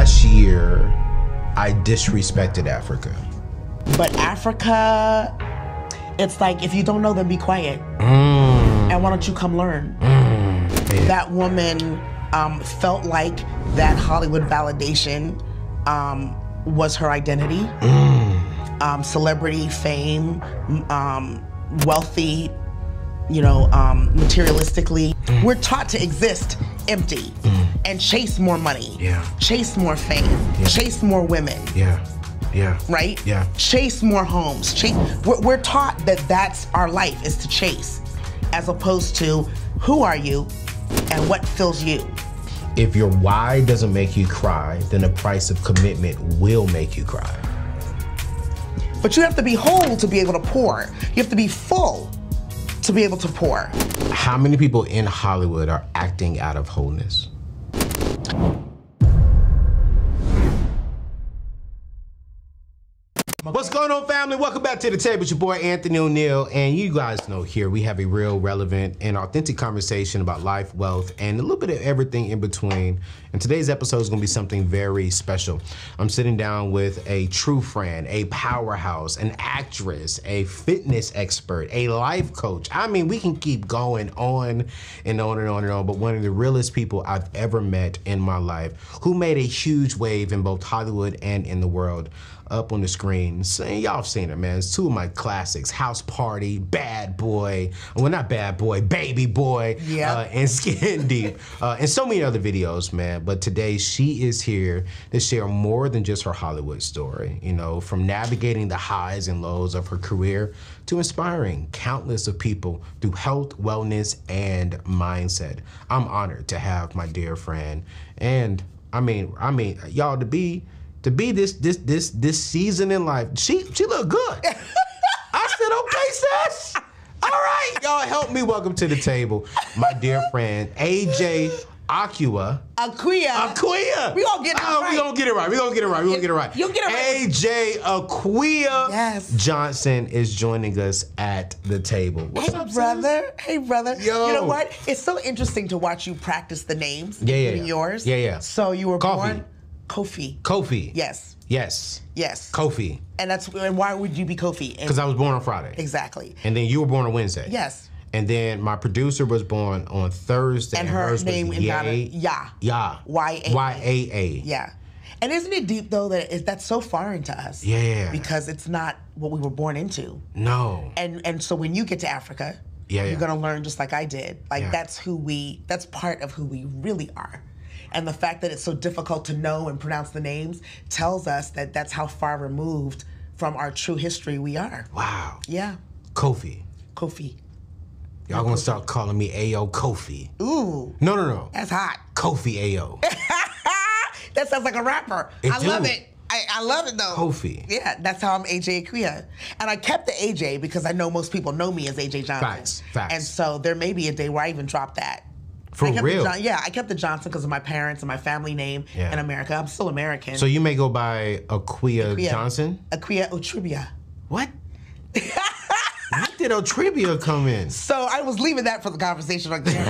last year, I disrespected Africa. But Africa, it's like, if you don't know, then be quiet. And why don't you come learn? That woman felt like that Hollywood validation was her identity. Celebrity, fame, wealthy, you know, materialistically. We're taught to exist empty and chase more money, chase more fame, chase more women. Right? Chase more homes. We're taught that that's our life, is to chase, as opposed to who are you and what fills you. If your why doesn't make you cry, then the price of commitment will make you cry. But you have to be whole to be able to pour. You have to be full to be able to pour. How many people in Hollywood are acting out of wholeness? What's going on, family? Welcome back to the table. It's your boy Anthony ONeal, and you guys know here we have a real, relevant, and authentic conversation about life, wealth, and a little bit of everything in between. And today's episode is going to be something very special. I'm sitting down with a true friend, a powerhouse, an actress, a fitness expert, a life coach. I mean, we can keep going on and on and on and on, but one of the realest people I've ever met in my life, who made a huge wave in both Hollywood and in the world. Up on the screen, y'all have seen it, man. It's two of my classics: House Party, Bad Boy, well, not Bad Boy, Baby Boy, and Skin Deep, and so many other videos, man. But today she is here to share more than just her Hollywood story, you know, from navigating the highs and lows of her career to inspiring countless of people through health, wellness, and mindset. I'm honored to have my dear friend, and I mean, y'all, to be this season in life, she look good. I said, okay, sis. All right, y'all, help me welcome to the table my dear friend AJ Akua Okyerebea. We gonna get it right. We gonna get it right. You'll get it right. AJ Akua Johnson is joining us at the table. What's up, brother? Hey, brother. Yo. You know what? It's so interesting to watch you practice the names. Yours. So you were born Kofi. Yes. Kofi. And why would you be Kofi? Because I was born on Friday. Exactly. And then you were born on Wednesday. Yes. And then my producer was born on Thursday. And her name in Ghana, Ya. Y-A-A. Yeah. And isn't it deep, though, that that's so foreign to us? Yeah. Because it's not what we were born into. No. And so when you get to Africa, you're going to learn just like I did. Like, that's part of who we really are. And the fact that it's so difficult to know and pronounce the names tells us that that's how far removed from our true history we are. Wow. Yeah. Kofi. Y'all gonna start calling me Ayo Kofi. Ooh. No. That's hot. Kofi Ayo. That sounds like a rapper. I love it. I love it, though. Kofi. Yeah, that's how I'm AJ Akua. And I kept the AJ because I know most people know me as AJ Johnson. Facts. And so there may be a day where I even drop that. For real? I kept the Johnson because of my parents and my family name in America. I'm still American. So you may go by Akua Johnson? Akua Okyerebea. What? When did Okyerebea come in? So I was leaving that for the conversation right there.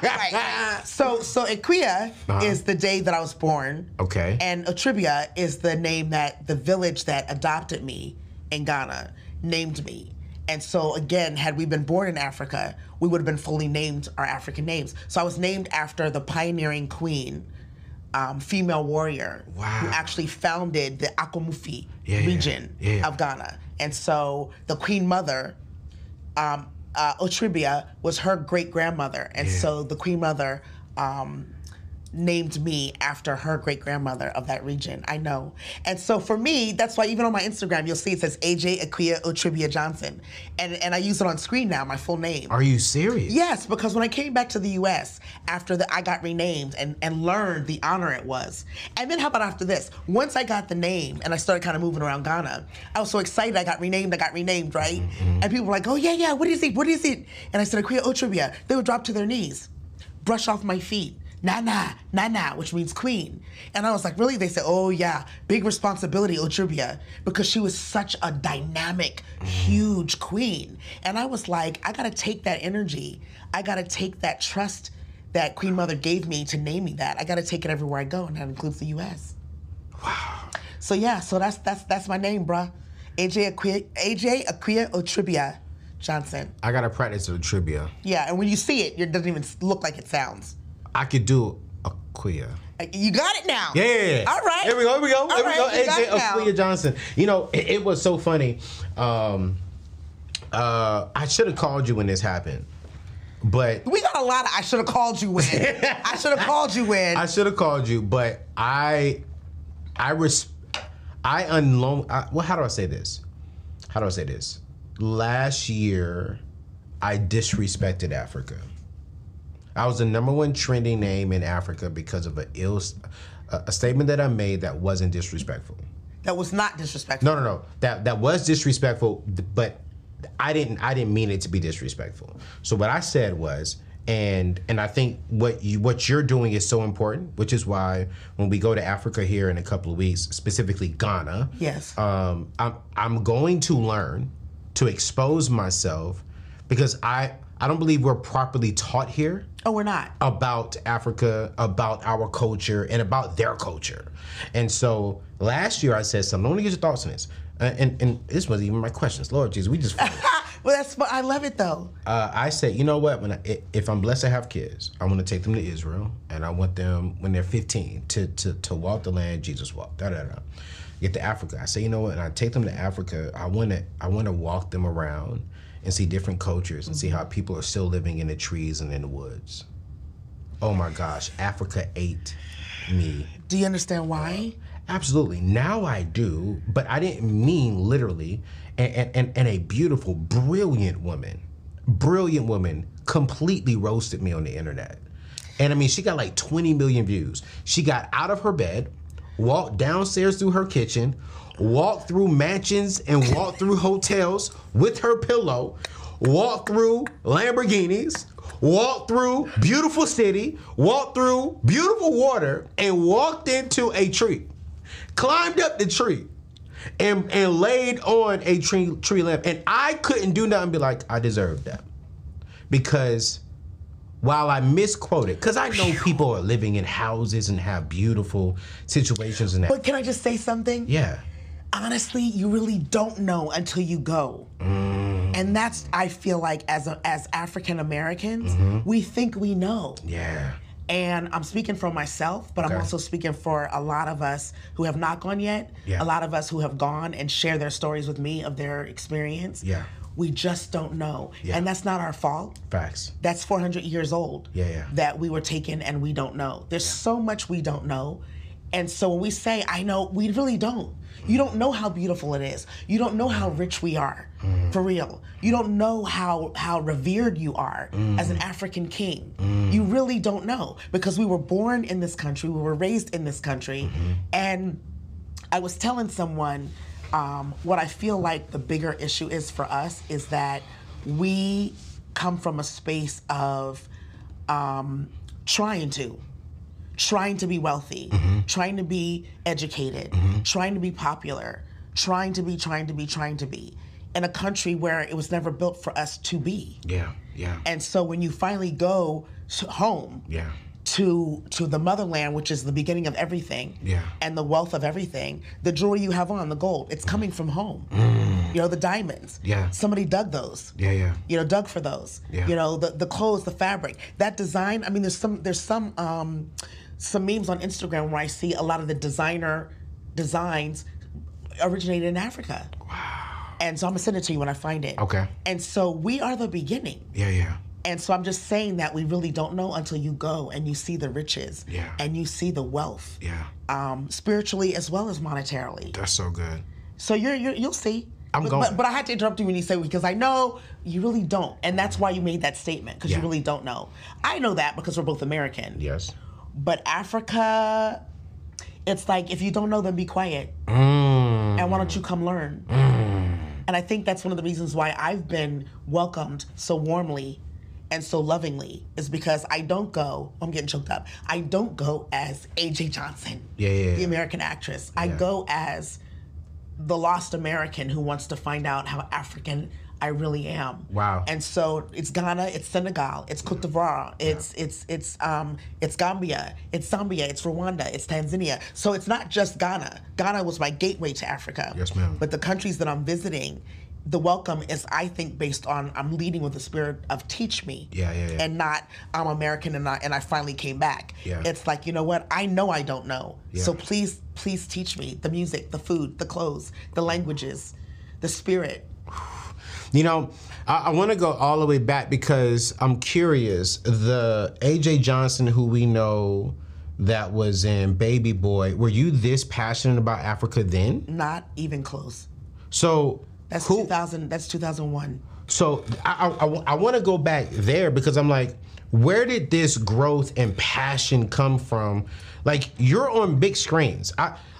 Right. So Akua is the day that I was born. Okay. And Okyerebea is the name that the village that adopted me in Ghana named me. And so, again, had we been born in Africa, we would have been fully named our African names. So I was named after the pioneering queen, female warrior, who actually founded the Akwamufi region of Ghana. And so the queen mother, Okyerebea, was her great-grandmother. And so the queen mother named me after her great-grandmother of that region. I know. And so for me, that's why even on my Instagram, you'll see it says AJ Akua Okyerebea Johnson. And I use it on screen now, my full name. Are you serious? Yes, because when I came back to the U.S. after I got renamed and learned the honor it was. And then how about after this? Once I got the name and I started kind of moving around Ghana, I was so excited I got renamed, right? And people were like, oh, yeah, what is it? And I said, Akua Okyerebea. They would drop to their knees, brush off my feet. Nana, which means queen. And I was like, really? They said, oh yeah, big responsibility, Okyerebea, because she was such a dynamic, huge queen. And I was like, I gotta take that energy. I gotta take that trust that Queen Mother gave me to name me that. I gotta take it everywhere I go, and that includes the US. Wow. So yeah, so that's my name, bruh. AJ Akua Okyerebea Johnson. I gotta practice the trivia. Yeah, and when you see it, it doesn't even look like it sounds. I could do Akua. You got it now. Yeah. All right. Here we go. All right, AJ Akua Johnson. You know, it was so funny. I should have called you when this happened, but We got a lot of I should have called you when. I should have called you when. I should have called you, but well, how do I say this? Last year, I disrespected Africa. I was the #1 trending name in Africa because of a statement that I made that wasn't disrespectful. That was not disrespectful. No. That was disrespectful, but I didn't mean it to be disrespectful. So what I said was, and I think what you're doing is so important, which is why when we go to Africa here in a couple of weeks, specifically Ghana, Yes. I'm going to learn to expose myself because I don't believe we're properly taught here. Oh, we're not. About Africa, about our culture, and about their culture. And so last year I said something. I want to get your thoughts on this. And this wasn't even my questions. Lord Jesus, we just. Well, I love it though. I said, you know what? If I'm blessed to have kids, I want to take them to Israel, and I want them when they're 15 to walk the land Jesus walked. Get to Africa. I say, you know what? And I take them to Africa. I want to walk them around and see different cultures and see how people are still living in the trees and in the woods. Oh my gosh, Africa ate me. Do you understand why? Absolutely. Now I do, but I didn't mean literally. And a beautiful, brilliant woman completely roasted me on the internet. And I mean, she got like 20 million views. She got out of her bed, walked downstairs through her kitchen, walked through mansions and walked through hotels with her pillow, walked through Lamborghinis, walked through beautiful city, walked through beautiful water, and walked into a tree. Climbed up the tree and laid on a tree limb. And I couldn't do nothing but be like, I deserve that. Because while I misquoted, because I know people are living in houses and have beautiful situations and that. But can I just say something? Yeah. Honestly, you really don't know until you go. And that's, I feel like, as African Americans, we think we know. Yeah. And I'm speaking for myself, but I'm also speaking for a lot of us who have not gone yet. Yeah. A lot of us who have gone and share their stories with me of their experience. Yeah. We just don't know. Yeah. And that's not our fault. Facts. That's 400 years old. Yeah. That we were taken and we don't know. There's so much we don't know. And so when we say, I know, we really don't. You don't know how beautiful it is. You don't know how rich we are, for real. You don't know how revered you are as an African king. You really don't know, because we were born in this country, we were raised in this country, and I was telling someone what I feel like the bigger issue is for us is that we come from a space of trying to be wealthy, trying to be educated, trying to be popular, trying to be in a country where it was never built for us to be. Yeah. And so when you finally go home to the motherland, which is the beginning of everything, and the wealth of everything, the jewelry you have on, the gold, it's coming from home. You know, the diamonds. Somebody dug those. You know, dug for those. You know, the clothes, the fabric, that design. I mean, there's some memes on Instagram where I see a lot of the designer designs originated in Africa. Wow. And so I'm gonna send it to you when I find it. Okay. And so we are the beginning. Yeah. And so I'm just saying that we really don't know until you go and you see the riches. And you see the wealth. Spiritually as well as monetarily. That's so good. So you'll see. I'm going. But I had to interrupt you when you say, because I know you really don't. And that's why you made that statement, because you really don't know. I know that because we're both American. Yes. But Africa, it's like, if you don't know, then be quiet. And why don't you come learn? And I think that's one of the reasons why I've been welcomed so warmly and so lovingly, is because I don't go, I'm getting choked up, I don't go as AJ Johnson, the American actress. I go as the lost American who wants to find out how African I really am. Wow. And so it's Ghana, it's Senegal, it's Cote d'Ivoire, it's Gambia, it's Zambia, it's Rwanda, it's Tanzania. So it's not just Ghana. Ghana was my gateway to Africa. Yes, ma'am. But the countries that I'm visiting, the welcome is, I think, based on I'm leading with the spirit of teach me. And not I'm American and I finally came back. It's like, you know what? I know I don't know. So please teach me the music, the food, the clothes, the languages, the spirit. You know, I want to go all the way back because I'm curious. The AJ Johnson who we know that was in Baby Boy, were you this passionate about Africa then? Not even close. So that's 2000. That's 2001. So I want to go back there because I'm like, where did this growth and passion come from? Like, you're on big screens.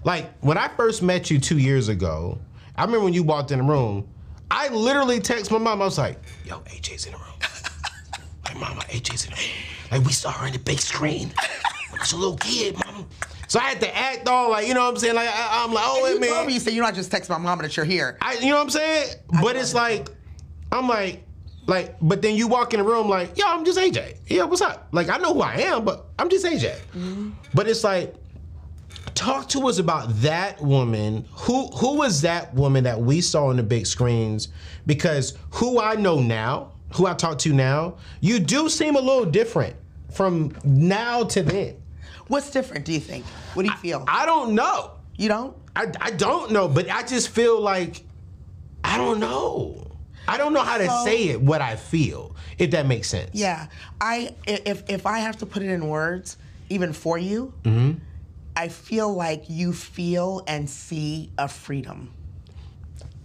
When I first met you 2 years ago, I remember when you walked in the room, I literally texted my mom. I was like, yo, AJ's in the room. Like, mama, AJ's in the room. Like, we saw her on the big screen when I was a little kid, mama. So I had to act all like, you know what I'm saying? Like, I'm like, oh, wait a minute. You told me, you said you're not just texting my mama that you're here. You know what I'm saying? But it's like, I'm like, but then you walk in the room like, yo, I'm just AJ. Yeah, what's up? Like, I know who I am, but I'm just AJ. Mm-hmm. But it's like, talk to us about that woman. Who was that woman that we saw on the big screens? Because who I know now, who I talk to now, you do seem a little different from now to then. What's different, do you think? What do you feel? I don't know. You don't? I don't know, but I just feel like, I don't know. I don't know how to say it, what I feel, if that makes sense. Yeah. If I have to put it in words, even for you, I feel like you feel and see a freedom.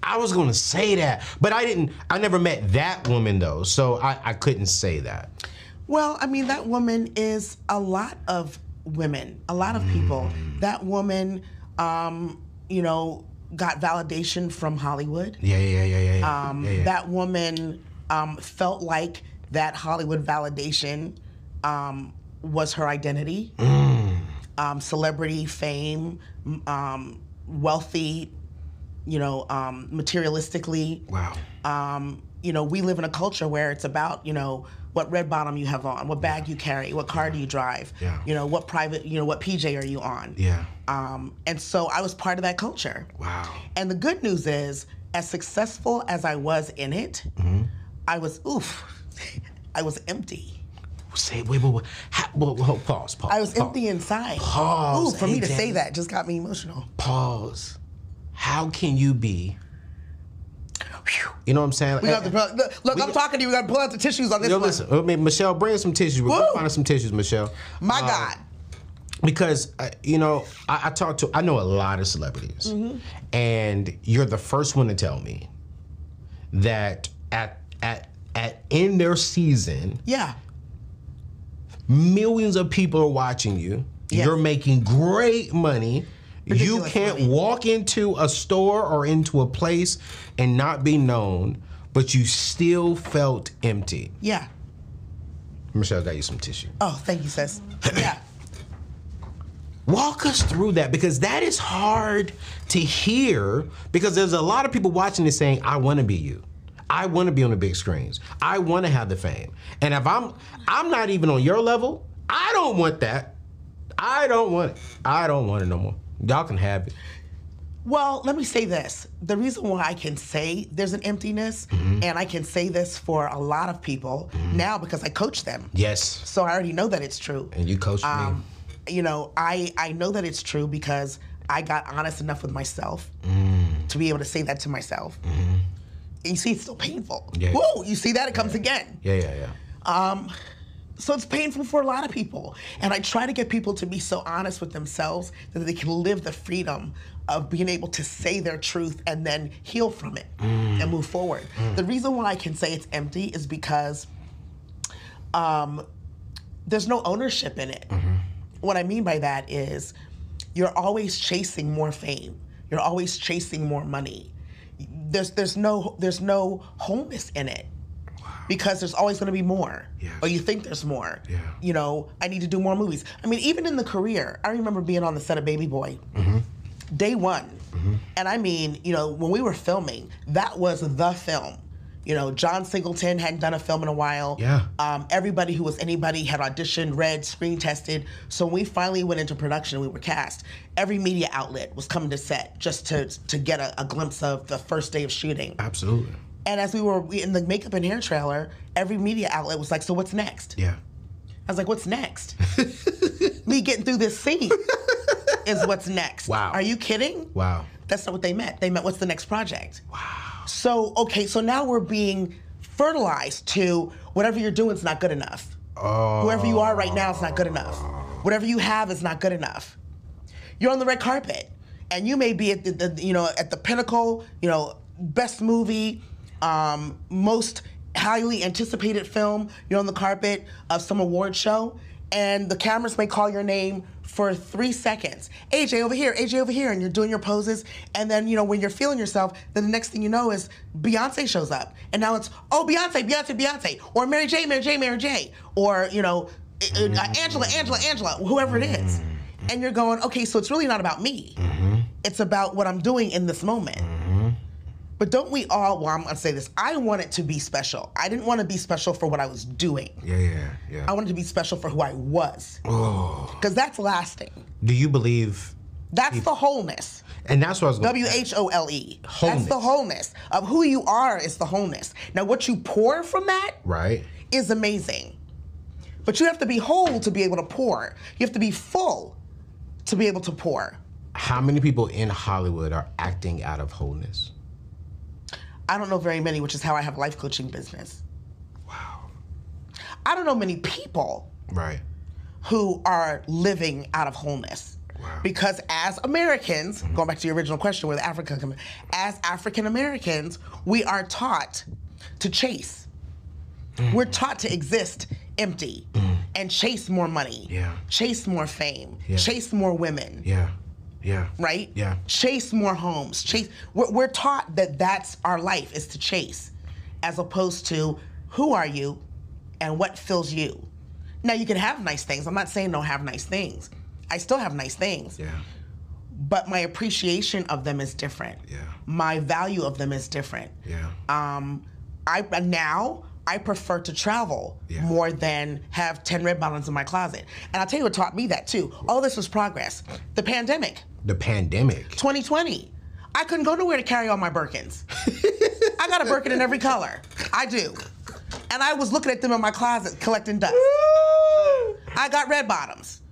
I was gonna say that, but I never met that woman though, so I couldn't say that. Well, I mean, that woman is a lot of women, a lot of people. That woman, you know, got validation from Hollywood. Yeah. That woman felt like that Hollywood validation was her identity. Celebrity, fame, wealthy, you know, materialistically. Wow. You know, we live in a culture where it's about, you know, what red bottom you have on, what bag you carry, what car do you drive, you know, what private, you know, what PJ are you on. And so I was part of that culture. Wow. And the good news is, as successful as I was in it, I was, I was empty. Say, wait, pause. I was empty inside. Pause. Ooh, for me to say that just got me emotional. Pause. How can you be? You know what I'm saying? We got look, I'm talking to you. We got to pull out the tissues on this one. Listen, Michelle, bring some tissues. We're going to find some tissues, Michelle. My God. Because, you know, I know a lot of celebrities. And you're the first one to tell me that in their season, millions of people are watching you. You're making great money. You can't walk into a store or into a place and not be known, but you still felt empty. Yeah. Michelle got you some tissue. Oh, thank you, sis. Yeah. Walk us through that, because that is hard to hear, because there's a lot of people watching this saying, I want to be you. I want to be on the big screens. I want to have the fame. And if I'm not even on your level, I don't want that. I don't want it. I don't want it no more. Y'all can have it. Well, let me say this. The reason why I can say there's an emptiness, and I can say this for a lot of people now, because I coach them. Yes. So I already know that it's true. And you coached me. You know, I know that it's true because I got honest enough with myself to be able to say that to myself. And you see, it's still painful. Woo! You see that? It comes again. So it's painful for a lot of people. And I try to get people to be so honest with themselves that they can live the freedom of being able to say their truth and then heal from it and move forward. The reason why I can say it's empty is because there's no ownership in it. What I mean by that is you're always chasing more fame. You're always chasing more money. There's no wholeness in it. Because there's always going to be more, or you think there's more. You know, I need to do more movies. I mean, even in the career, I remember being on the set of Baby Boy, day one. And I mean, you know, when we were filming, that was the film. John Singleton hadn't done a film in a while. Yeah. Everybody who was anybody had auditioned, read, screen tested. So when we finally went into production, we were cast. Every media outlet was coming to set just to get a glimpse of the first day of shooting. Absolutely. And as we were in the makeup and hair trailer, every media outlet was like, so what's next? Yeah. I was like, what's next? Me getting through this scene is what's next. Wow. Are you kidding? Wow. That's not what they meant. They meant, what's the next project? Wow. So now we're being fertilized to whatever you're doing is not good enough. Oh. Whoever you are right now is not good enough. Whatever you have is not good enough. You're on the red carpet, and you may be at the pinnacle, best movie, most highly anticipated film. You're on the carpet of some award show, and the cameras may call your name for 3 seconds. AJ over here, and you're doing your poses, and then, when you're feeling yourself, then the next thing you know is Beyonce shows up. And now it's, Beyonce, or Mary J, or, Angela, whoever it is. And you're going, okay, so it's really not about me. Mm-hmm. It's about what I'm doing in this moment. Mm-hmm. But don't we all, I'm going to say this, I want it to be special. I didn't want to be special for what I was doing. Yeah. I wanted to be special for who I was. Because that's lasting. Do you believe? That's the wholeness. And that's what I was going to WHOLE. That's the wholeness. Of who you are is the wholeness. Now, what you pour from that is amazing. But you have to be whole to be able to pour. You have to be full to be able to pour. How many people in Hollywood are acting out of wholeness? I don't know very many, which is how I have a life coaching business. Wow. I don't know many people who are living out of wholeness. Wow. Because as Americans, going back to your original question where the Africa comes, as African Americans, we are taught to chase. We're taught to exist empty and chase more money, chase more fame, chase more women. Right? Yeah. Chase more homes. We're taught that that's our life, is to chase, as opposed to who are you and what fills you. Now, you can have nice things. I'm not saying don't have nice things. I still have nice things. Yeah. But my appreciation of them is different. Yeah. My value of them is different. Yeah. I prefer to travel more than have 10 red bottoms in my closet. And I'll tell you what taught me that too. All this was progress. The pandemic. 2020. I couldn't go nowhere to carry all my Birkins. I got a Birkin in every color. I do. And I was looking at them in my closet collecting dust. I got red bottoms.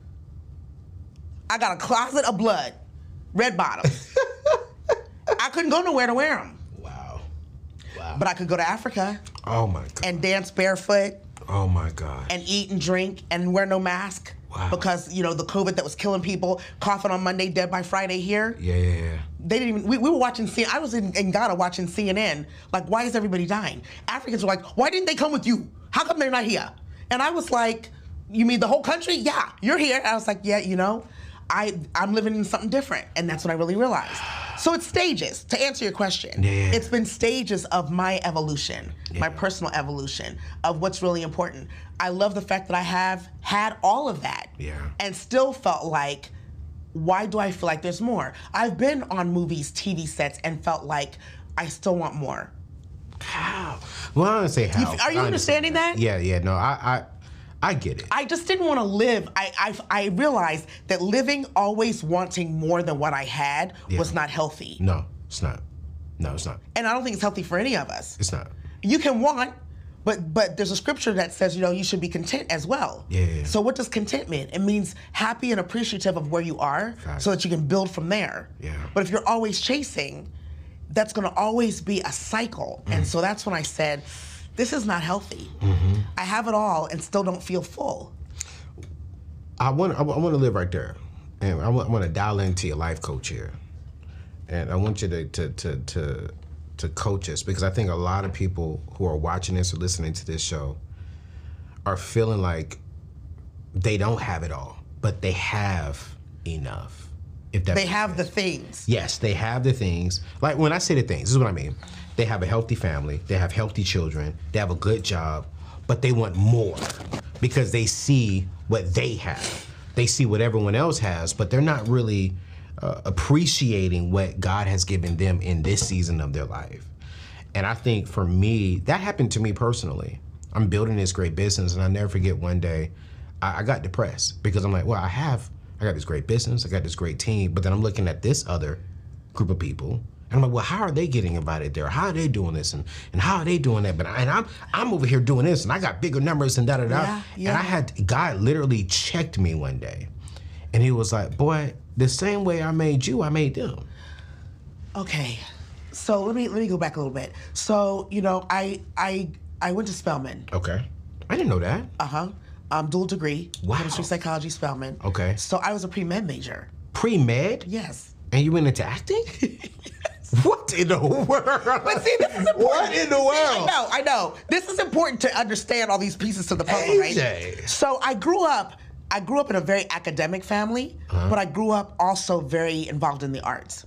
I got a closet of blood. Red bottoms. I couldn't go nowhere to wear them. Wow. But I could go to Africa. Oh my God. And dance barefoot. Oh my God. And eat and drink and wear no mask. Wow. Because, the COVID that was killing people, coughing on Monday, dead by Friday here. Yeah. They didn't even, we were watching I was in Ghana watching CNN, like, why is everybody dying? Africans were like, why didn't they come with you? How come they're not here? And I was like, you mean the whole country? Yeah, you're here. And I was like, yeah, I'm living in something different. And that's when I really realized. So it's stages, to answer your question. Yeah. It's been stages of my evolution, my personal evolution, of what's really important. I love the fact that I have had all of that and still felt like, why do I feel like there's more? I've been on movies, TV sets, and felt like I still want more. How? Well, I don't say how. Are you understanding that? Yeah. No, I get it. I just didn't want to live. I realized that living always wanting more than what I had was not healthy. No, it's not. And I don't think it's healthy for any of us. It's not. You can want, but there's a scripture that says, you should be content as well. Yeah. So what does content mean? It means happy and appreciative of where you are so that you can build from there. Yeah. But if you're always chasing, that's going to always be a cycle. And so that's when I said, this is not healthy. Mm-hmm. I have it all and still don't feel full. I want to live right there, and I want to dial into your life coach here, and I want you to coach us, because I think a lot of people who are watching this or listening to this show are feeling like they don't have it all, but they have enough. If that they have the things. Yes, they have the things. Like, when I say the things, this is what I mean. They have a healthy family, they have healthy children, they have a good job, but they want more because they see what they have. They see what everyone else has, but they're not really appreciating what God has given them in this season of their life. And I think for me, that happened to me personally. I'm building this great business, and I never forget one day, I got depressed because I'm like, well, I got this great business, I got this great team, but then I'm looking at this other group of people, and I'm like, well, how are they getting invited there? How are they doing this, and how are they doing that? But I'm over here doing this, and I got bigger numbers and da-da-da. Yeah. And God literally checked me one day, and he was like, boy, the same way I made you, I made them. Okay, so let me go back a little bit. So, you know, I went to Spelman. Okay. I didn't know that. Dual degree. Wow. Chemistry, psychology, Spelman. Okay. So I was a pre-med major. Pre-med? Yes. And you went into acting? What in the world? But see, this is important. What in the world? I know. This is important to understand all these pieces to the puzzle, AJ. right? So I grew up in a very academic family, but I grew up also very involved in the arts.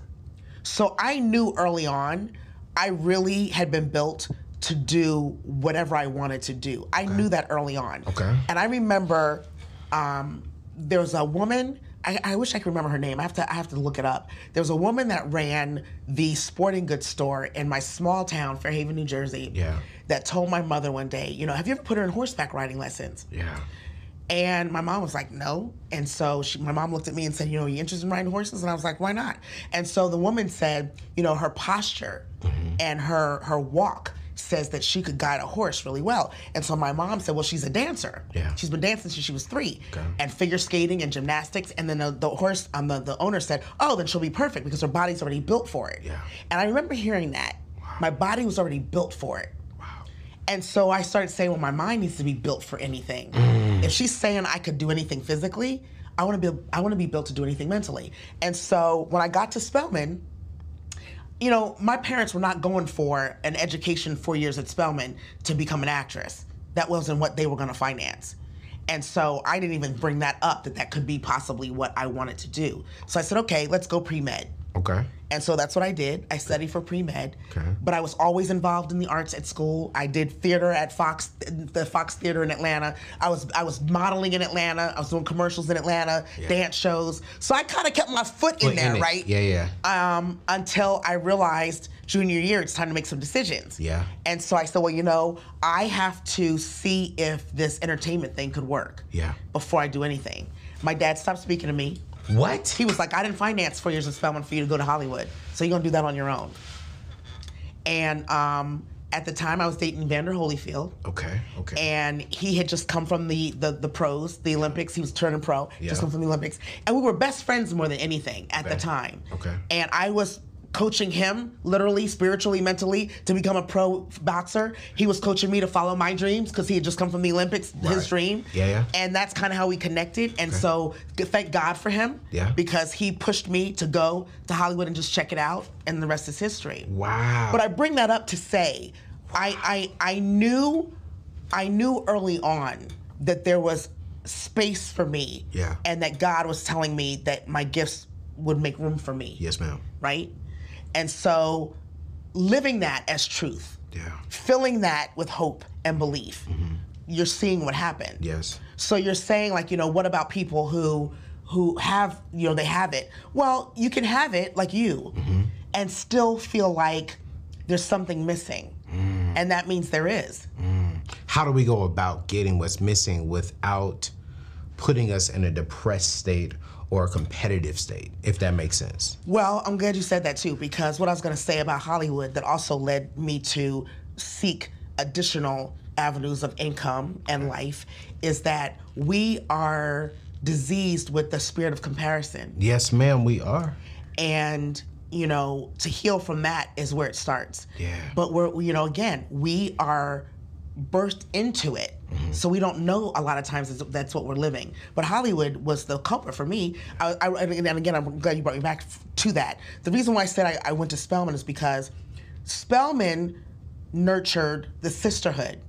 So I knew early on, I really had been built to do whatever I wanted to do. I knew that early on. Okay. And I remember there was a woman, I wish I could remember her name. I have to look it up. There was a woman that ran the sporting goods store in my small town, Fairhaven, New Jersey, that told my mother one day, you know, have you ever put her in horseback riding lessons? Yeah. And my mom was like, no. And so my mom looked at me and said, you know, are you interested in riding horses? And I was like, why not? And so the woman said, you know, her posture and her walk says that she could guide a horse really well. And so my mom said, well, she's a dancer. Yeah. She's been dancing since she was 3. Okay. And figure skating and gymnastics. And then the horse, the owner said, oh, then she'll be perfect because her body's already built for it. Yeah. And I remember hearing that. Wow. My body was already built for it. Wow. And so I started saying, well, my mind needs to be built for anything. If she's saying I could do anything physically, I want to be built to do anything mentally. And so when I got to Spelman, you know, my parents were not going for an education 4 years at Spelman to become an actress. That wasn't what they were going to finance. And so I didn't even bring that up, that could be possibly what I wanted to do. So I said, okay, let's go pre-med. Okay. And so that's what I did. I studied for pre-med, but I was always involved in the arts at school. I did theater at the Fox Theater in Atlanta. I was modeling in Atlanta. I was doing commercials in Atlanta, dance shows. So I kind of kept my foot in there, right? Yeah. Until I realized junior year, it's time to make some decisions. Yeah. And so I said, well, you know, I have to see if this entertainment thing could work. Yeah. Before I do anything. My dad stopped speaking to me. What? He was like, I didn't finance 4 years of Spelman for you to go to Hollywood, so you're gonna do that on your own. And at the time, I was dating Vander Holyfield. Okay. And he had just come from the pros, the Olympics. He was turning pro, just come from the Olympics. And we were best friends more than anything at the time. Okay. And I was coaching him, literally, spiritually, mentally, to become a pro boxer. He was coaching me to follow my dreams because he had just come from the Olympics, his dream. Yeah. And that's kind of how we connected. And so thank God for him because he pushed me to go to Hollywood and just check it out, and the rest is history. Wow. But I bring that up to say, I knew early on that there was space for me. Yeah. And that God was telling me that my gifts would make room for me. Yes, ma'am. Right? And so living that as truth, filling that with hope and belief, you're seeing what happened. Yes. So you're saying, like, you know, what about people who have, you know, they have it? Well, you can have it like you and still feel like there's something missing. And that means there is. How do we go about getting what's missing without putting us in a depressed state or a competitive state, if that makes sense? Well, I'm glad you said that too, because what I was going to say about Hollywood that also led me to seek additional avenues of income and life is that we are diseased with the spirit of comparison. Yes, ma'am, we are. And, you know, to heal from that is where it starts. Yeah. But we're, you know, again, we are burst into it. So we don't know a lot of times that's what we're living. But Hollywood was the culprit for me. And again, I'm glad you brought me back to that. The reason why I said I went to Spelman is because Spelman nurtured the sisterhood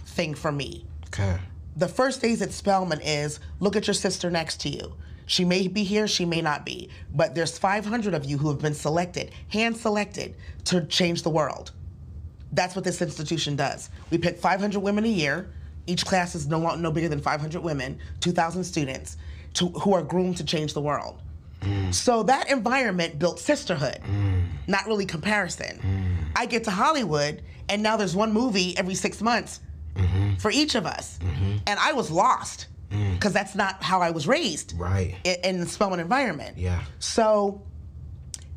thing for me. Okay. The first days at Spelman is look at your sister next to you. She may be here, she may not be. But there's 500 of you who have been selected, hand-selected, to change the world. That's what this institution does. We pick 500 women a year. Each class is no bigger than 500 women, 2,000 students, who are groomed to change the world. So that environment built sisterhood, not really comparison. I get to Hollywood, and now there's one movie every 6 months for each of us. And I was lost because that's not how I was raised in the Spelman environment. Yeah. So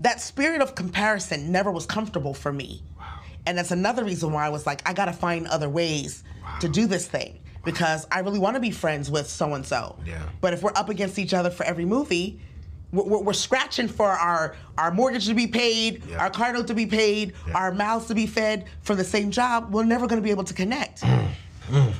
that spirit of comparison never was comfortable for me. Wow. And that's another reason why I was like, I got to find other ways to do this thing, because I really want to be friends with so-and-so. Yeah. But if we're up against each other for every movie, we're scratching for our mortgage to be paid, our car note to be paid, our mouths to be fed for the same job. We're never going to be able to connect.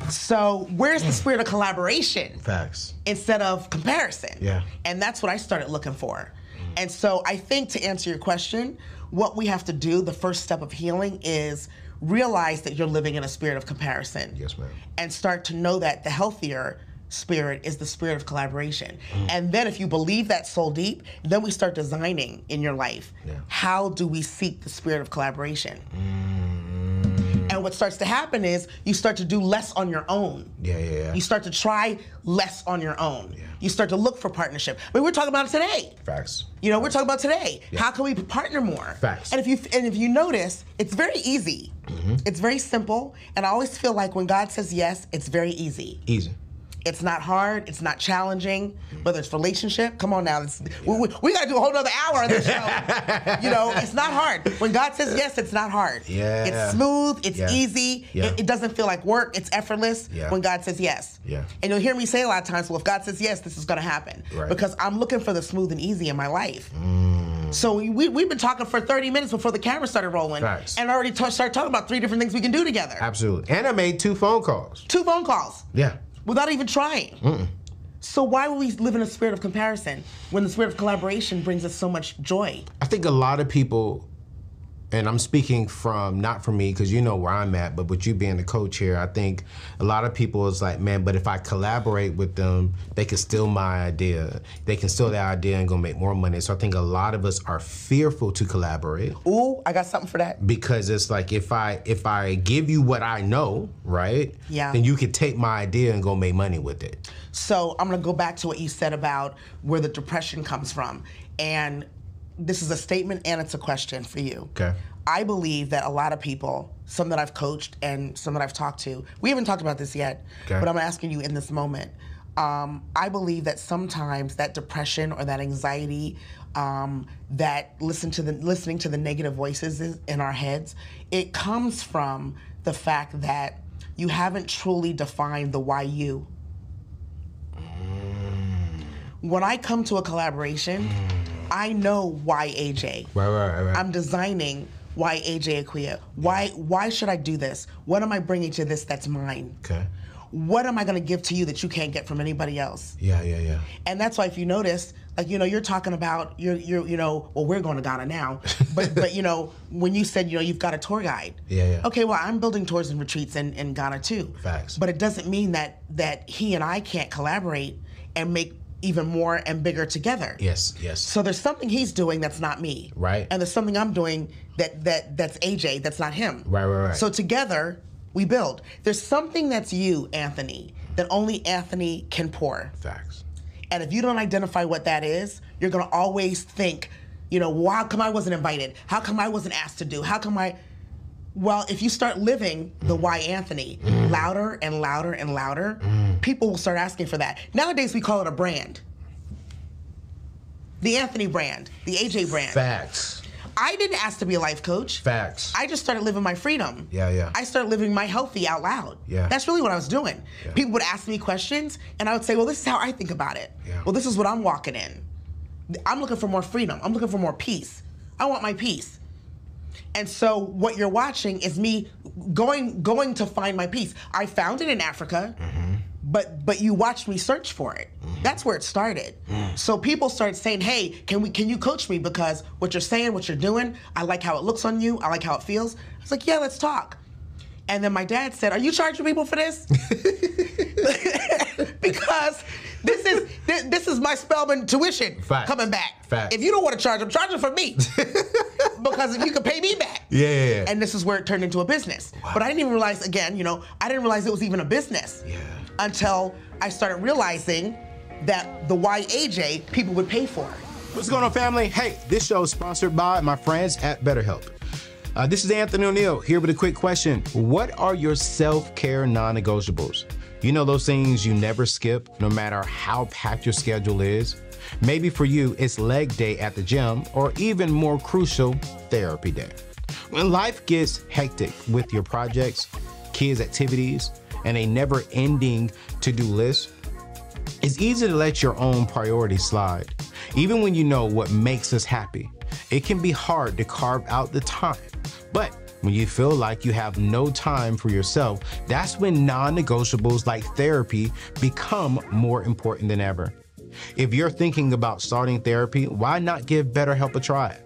So where's the spirit of collaboration? Facts. Instead of comparison. Yeah. And that's what I started looking for. And so I think, to answer your question, what we have to do, the first step of healing, is realize that you're living in a spirit of comparison. Yes, ma'am. And start to know that the healthier spirit is the spirit of collaboration. And then if you believe that soul deep, then we start designing in your life. How do we seek the spirit of collaboration? And what starts to happen is you start to do less on your own. You start to try less on your own. You start to look for partnership. I mean, we're talking about it today. Facts. You know, we're talking about today. How can we partner more? Facts. And if you notice, it's very easy. It's very simple. And I always feel like when God says yes, it's very easy. Easy. It's not hard. It's not challenging. Whether it's relationship, come on now. We got to do a whole nother hour on this show. You know, it's not hard. When God says yes, it's not hard. It's smooth. It's easy. It doesn't feel like work. It's effortless when God says yes. And you'll hear me say a lot of times, well, if God says yes, this is going to happen. Because I'm looking for the smooth and easy in my life. So we've been talking for 30 minutes before the camera started rolling. Facts. And already started talking about 3 different things we can do together. Absolutely. And I made 2 phone calls. 2 phone calls. Yeah. Without even trying. So why would we live in a spirit of comparison when the spirit of collaboration brings us so much joy? I think a lot of people, and I'm speaking from, not for me, because you know where I'm at, but with you being the coach here, I think a lot of people is like, man, but if I collaborate with them, they can steal my idea. They can steal that idea and go make more money. So I think a lot of us are fearful to collaborate. Ooh, I got something for that. Because it's like, if I give you what I know, right? Then you can take my idea and go make money with it. So I'm going to go back to what you said about where the depression comes from. And this is a statement and it's a question for you. Okay. I believe that a lot of people, some that I've coached and some that I've talked to, we haven't talked about this yet, but I'm asking you in this moment. I believe that sometimes that depression or that anxiety, that listening to the negative voices in our heads, it comes from the fact that you haven't truly defined the why you. When I come to a collaboration, I know why AJ. Right. I'm designing why AJ Akua. Why should I do this? What am I bringing to this that's mine? Okay. What am I going to give to you that you can't get from anybody else? Yeah. And that's why, if you notice, like, you know, you're talking about well, we're going to Ghana now, but you know, when you said, you know, you've got a tour guide. Yeah. Okay, well, I'm building tours and retreats in Ghana too. Facts. But it doesn't mean that he and I can't collaborate and make even more and bigger together. Yes. So there's something he's doing that's not me. Right. And there's something I'm doing that's AJ, that's not him. Right. So together we build. There's something that's you, Anthony, that only Anthony can pour. Facts. And if you don't identify what that is, you're gonna always think, you know, well, how come I wasn't invited? How come I wasn't asked to do? How come I? Well, if you start living the why Anthony louder and louder and louder, people will start asking for that. Nowadays, we call it a brand. The Anthony brand, the AJ brand. Facts. I didn't ask to be a life coach. Facts. I just started living my freedom. Yeah. I started living my healthy out loud. Yeah. That's really what I was doing. Yeah. People would ask me questions, and I would say, well, this is how I think about it. Yeah. Well, this is what I'm walking in. I'm looking for more freedom. I'm looking for more peace. I want my peace. And so what you're watching is me going to find my peace. I found it in Africa, but you watched me search for it. That's where it started. So people started saying, hey, can you coach me? Because what you're saying, what you're doing, I like how it looks on you. I like how it feels. I was like, yeah, let's talk. And then my dad said, are you charging people for this? Because this is my Spelman tuition coming back. Facts. If you don't want to charge them, charge them for me. Because if you can pay me back. Yeah. And this is where it turned into a business. Wow. But I didn't even realize, again, I didn't realize it was even a business. Yeah. Until I started realizing that the YAJ people would pay for. What's going on, family? Hey, this show is sponsored by my friends at BetterHelp. This is Anthony ONeal here with a quick question. What are your self-care non-negotiables? You know, those things you never skip, no matter how packed your schedule is. Maybe for you, it's leg day at the gym, or even more crucial, therapy day. When life gets hectic with your projects, kids' activities, and a never-ending to-do list, it's easy to let your own priorities slide. Even when you know what makes us happy, it can be hard to carve out the time. But when you feel like you have no time for yourself, that's when non-negotiables like therapy become more important than ever. If you're thinking about starting therapy, why not give BetterHelp a try?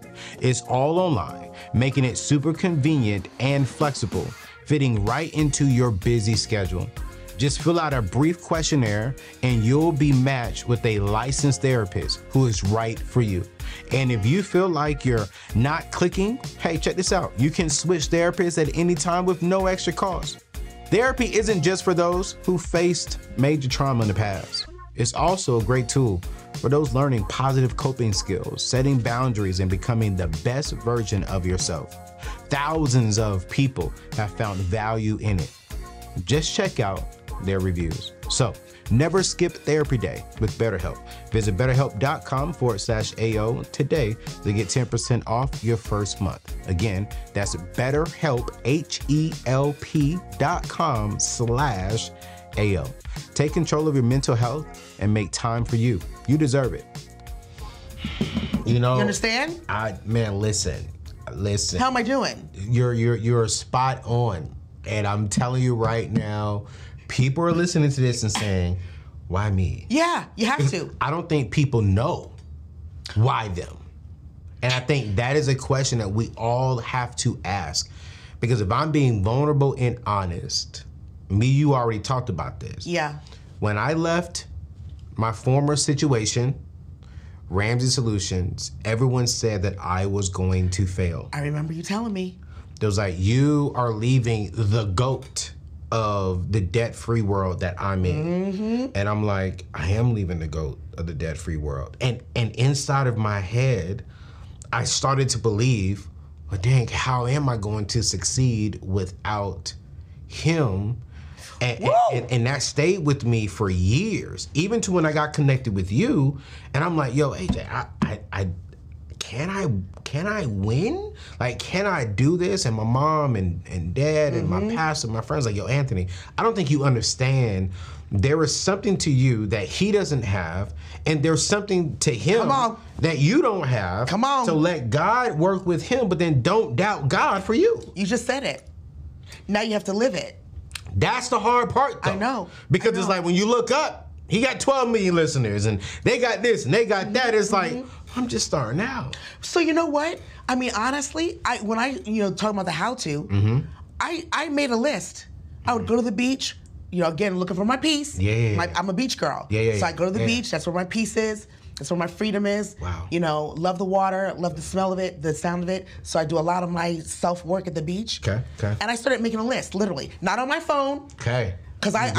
It's all online, making it super convenient and flexible, fitting right into your busy schedule. Just fill out a brief questionnaire and you'll be matched with a licensed therapist who is right for you. And if you feel like you're not clicking, hey, check this out. You can switch therapists at any time with no extra cost. Therapy isn't just for those who faced major trauma in the past. It's also a great tool for those learning positive coping skills, setting boundaries, and becoming the best version of yourself. Thousands of people have found value in it. Just check out their reviews. So never skip therapy day with BetterHelp. Visit BetterHelp.com/AO today to get 10% off your first month. Again, that's BetterHelp, HELP.com/AO. Take control of your mental health and make time for you. You deserve it. You know, You understand? Listen. How am I doing? You're spot on. And I'm telling you right now, people are listening to this and saying, why me? Yeah, you have to. I don't think people know why them. And I think that is a question that we all have to ask. Because if I'm being vulnerable and honest, you already talked about this. Yeah. When I left my former situation, Ramsey Solutions, everyone said that I was going to fail. I remember you telling me. It was like, you are leaving the GOAT of the debt-free world that I'm in. Mm-hmm. And I'm like, I am leaving the GOAT of the debt-free world. And inside of my head, I started to believe, well, dang, how am I going to succeed without him? And that stayed with me for years, even to when I got connected with you. And I'm like, yo, AJ, can I win? Like, can I do this? And my mom and dad and my pastor, my friends, like, yo, Anthony, I don't think you understand. There is something to you that he doesn't have, and there's something to him that you don't have. Come on. So let God work with him, but then don't doubt God for you. You just said it. Now you have to live it. That's the hard part, though. I know. Because it's like when you look up, he got 12 million listeners, and they got this, and they got that. It's like, I'm just starting out. So you know what? I mean, honestly, when I talking about the how-to, I made a list. I would go to the beach, again, looking for my peace. Yeah. I'm a beach girl. Yeah. So I go to the beach. That's where my peace is. That's where my freedom is. Wow. Love the water, love the smell of it, the sound of it. So I do a lot of my self-work at the beach. Okay. And I started making a list, literally. Not on my phone. Okay. Because I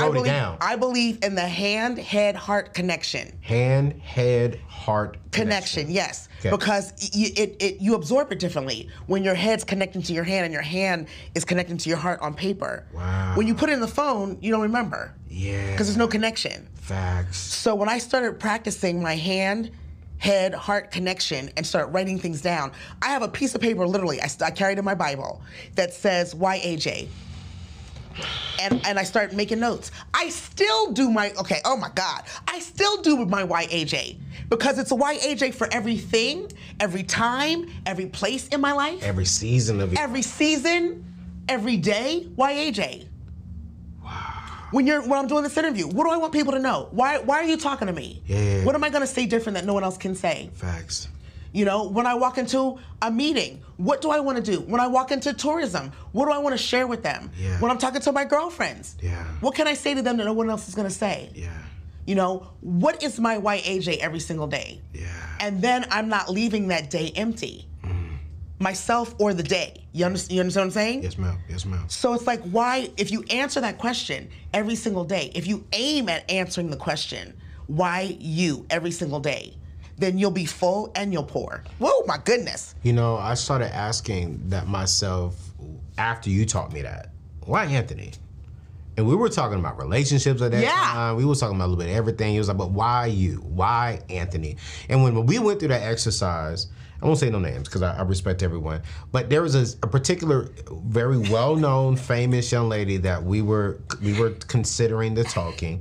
believe in the hand-head-heart connection. Hand-head-heart connection, yes. Okay. Because you absorb it differently when your head's connecting to your hand and your hand is connecting to your heart on paper. Wow. When you put it in the phone, you don't remember. Yeah. Because there's no connection. Facts. So when I started practicing my hand-head-heart connection and start writing things down, I have a piece of paper, literally, I carried in my Bible, that says, why AJ? And I start making notes. I still do I still do my why AJ. Because it's a why AJ for everything, every time, every place in my life. Every season of it. Every season, every day, why AJ? Wow. When I'm doing this interview, what do I want people to know? Why are you talking to me? Yeah. What am I gonna say different that no one else can say? Facts. When I walk into a meeting, what do I want to do? When I walk into tourism, what do I want to share with them? Yeah. When I'm talking to my girlfriends, what can I say to them that no one else is going to say? Yeah. What is my why AJ every single day? Yeah. And then I'm not leaving that day empty. Myself or the day. You understand what I'm saying? Yes, ma'am. Yes, ma'am. So it's like, why, if you answer that question every single day, if you aim at answering the question, why you every single day, then you'll be full and you'll pour. Whoa, my goodness. You know, I started asking that myself after you taught me that. Why Anthony? And we were talking about relationships at that time. We were talking about a little bit of everything. He was like, but why you? Why Anthony? And when we went through that exercise, I won't say no names because I respect everyone, but there was a particular very well-known, famous young lady that we were considering the talking.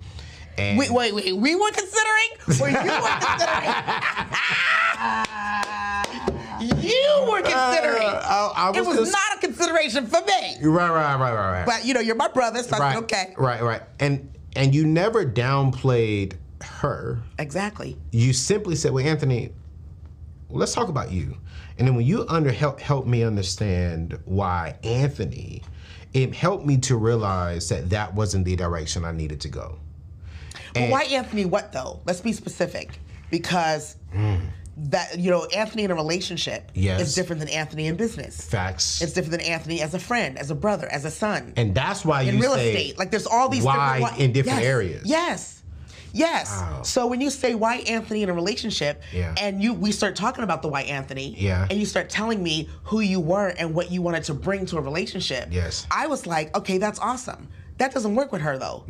And Wait, we were considering? Or you were considering? You were considering. It was not a consideration for me. Right. But you know, you're my brother, so I said, okay. Right. And you never downplayed her. Exactly. You simply said, well, Anthony, let's talk about you. And then when you helped me understand why Anthony, it helped me to realize that wasn't the direction I needed to go. Well, why Anthony what though? Let's be specific. Because that, you know, Anthony in a relationship is different than Anthony in business. Facts. It's different than Anthony as a friend, as a brother, as a son. And that's why in you real say estate. Like there's all these why in different areas. Yes. Wow. So when you say why Anthony in a relationship, and we start talking about the why Anthony, and you start telling me who you were and what you wanted to bring to a relationship, I was like, okay, that's awesome. That doesn't work with her though.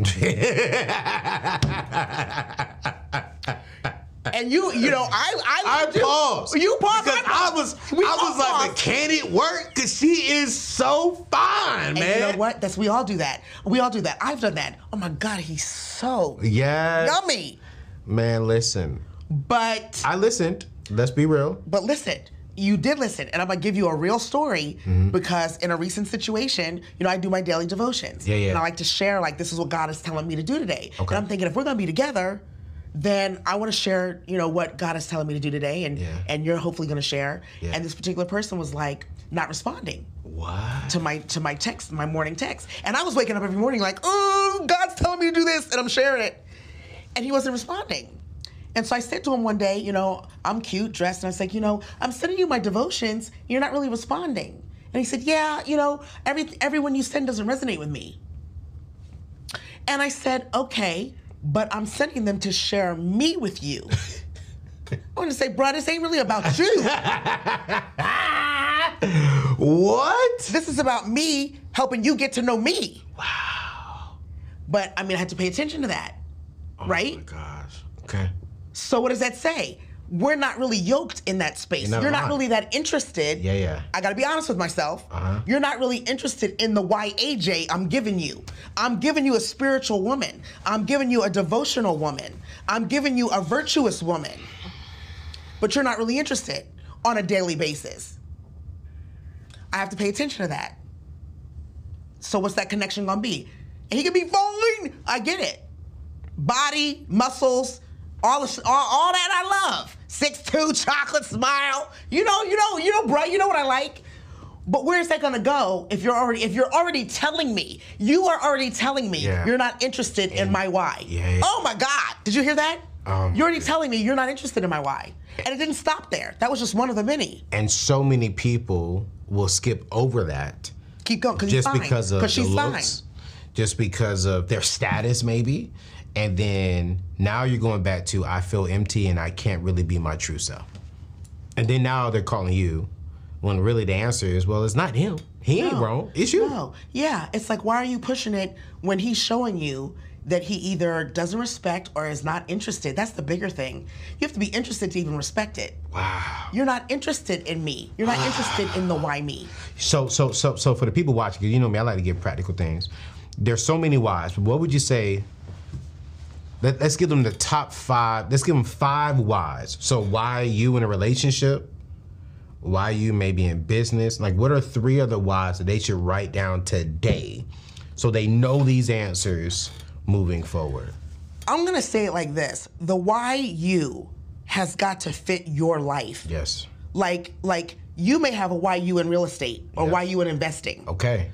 And you know, I paused. You paused because I was like, but can it work? Because she is so fine, man. You know what? We all do that. We all do that. I've done that. Oh my God, he's so yummy. Man, listen. But I listened. Let's be real. But listen. You did listen, and I'm gonna give you a real story because in a recent situation, you know, I do my daily devotions. And I like to share, like, this is what God is telling me to do today. And I'm thinking, if we're gonna be together, then I want to share, you know, what God is telling me to do today, and you're hopefully gonna share. And this particular person was like not responding. What? To my text, my morning text. And I was waking up every morning like, oh, God's telling me to do this, and I'm sharing it. And he wasn't responding. And so I said to him one day, you know, I'm cute, dressed, and I was like, you know, I'm sending you my devotions, you're not really responding. And he said, yeah, you know, everyone you send doesn't resonate with me. And I said, okay, but I'm sending them to share me with you. I want to say, bro, this ain't really about you. What? This is about me helping you get to know me. Wow. But, I mean, I had to pay attention to that, right? Oh, my gosh. Okay. So what does that say? We're not really yoked in that space. You're not really that interested. I got to be honest with myself. You're not really interested in the why AJ I'm giving you. I'm giving you a spiritual woman. I'm giving you a devotional woman. I'm giving you a virtuous woman. But you're not really interested on a daily basis. I have to pay attention to that. So what's that connection going to be? And he can be fine. I get it. Body, muscles, all that I love. 6'2", chocolate smile. You know, bro, you know what I like. But where's that gonna go if you're already telling me, you are already telling me you're not interested in my why. Oh my God, did you hear that? You're already telling me you're not interested in my why. And it didn't stop there. That was just one of the many. And so many people will skip over that. Keep going, just because of the looks, just because of their status maybe. And then now you're going back to, I feel empty and I can't really be my true self. And then now they're calling you, when really the answer is, well, it's not him. He ain't wrong, it's you. No, yeah, it's like, why are you pushing it when he's showing you that he either doesn't respect or is not interested? That's the bigger thing. You have to be interested to even respect it. Wow. You're not interested in me. You're not interested in the why me. So for the people watching, because you know me, I like to give practical things. There's so many whys, but what would you say? Let's give them the top 5. Let's give them 5 whys. So why you in a relationship? Why you maybe in business? Like, what are 3 other whys that they should write down today so they know these answers moving forward? I'm gonna say it like this. The why you has got to fit your life. Yes. Like you may have a why you in real estate or why you in investing. Okay.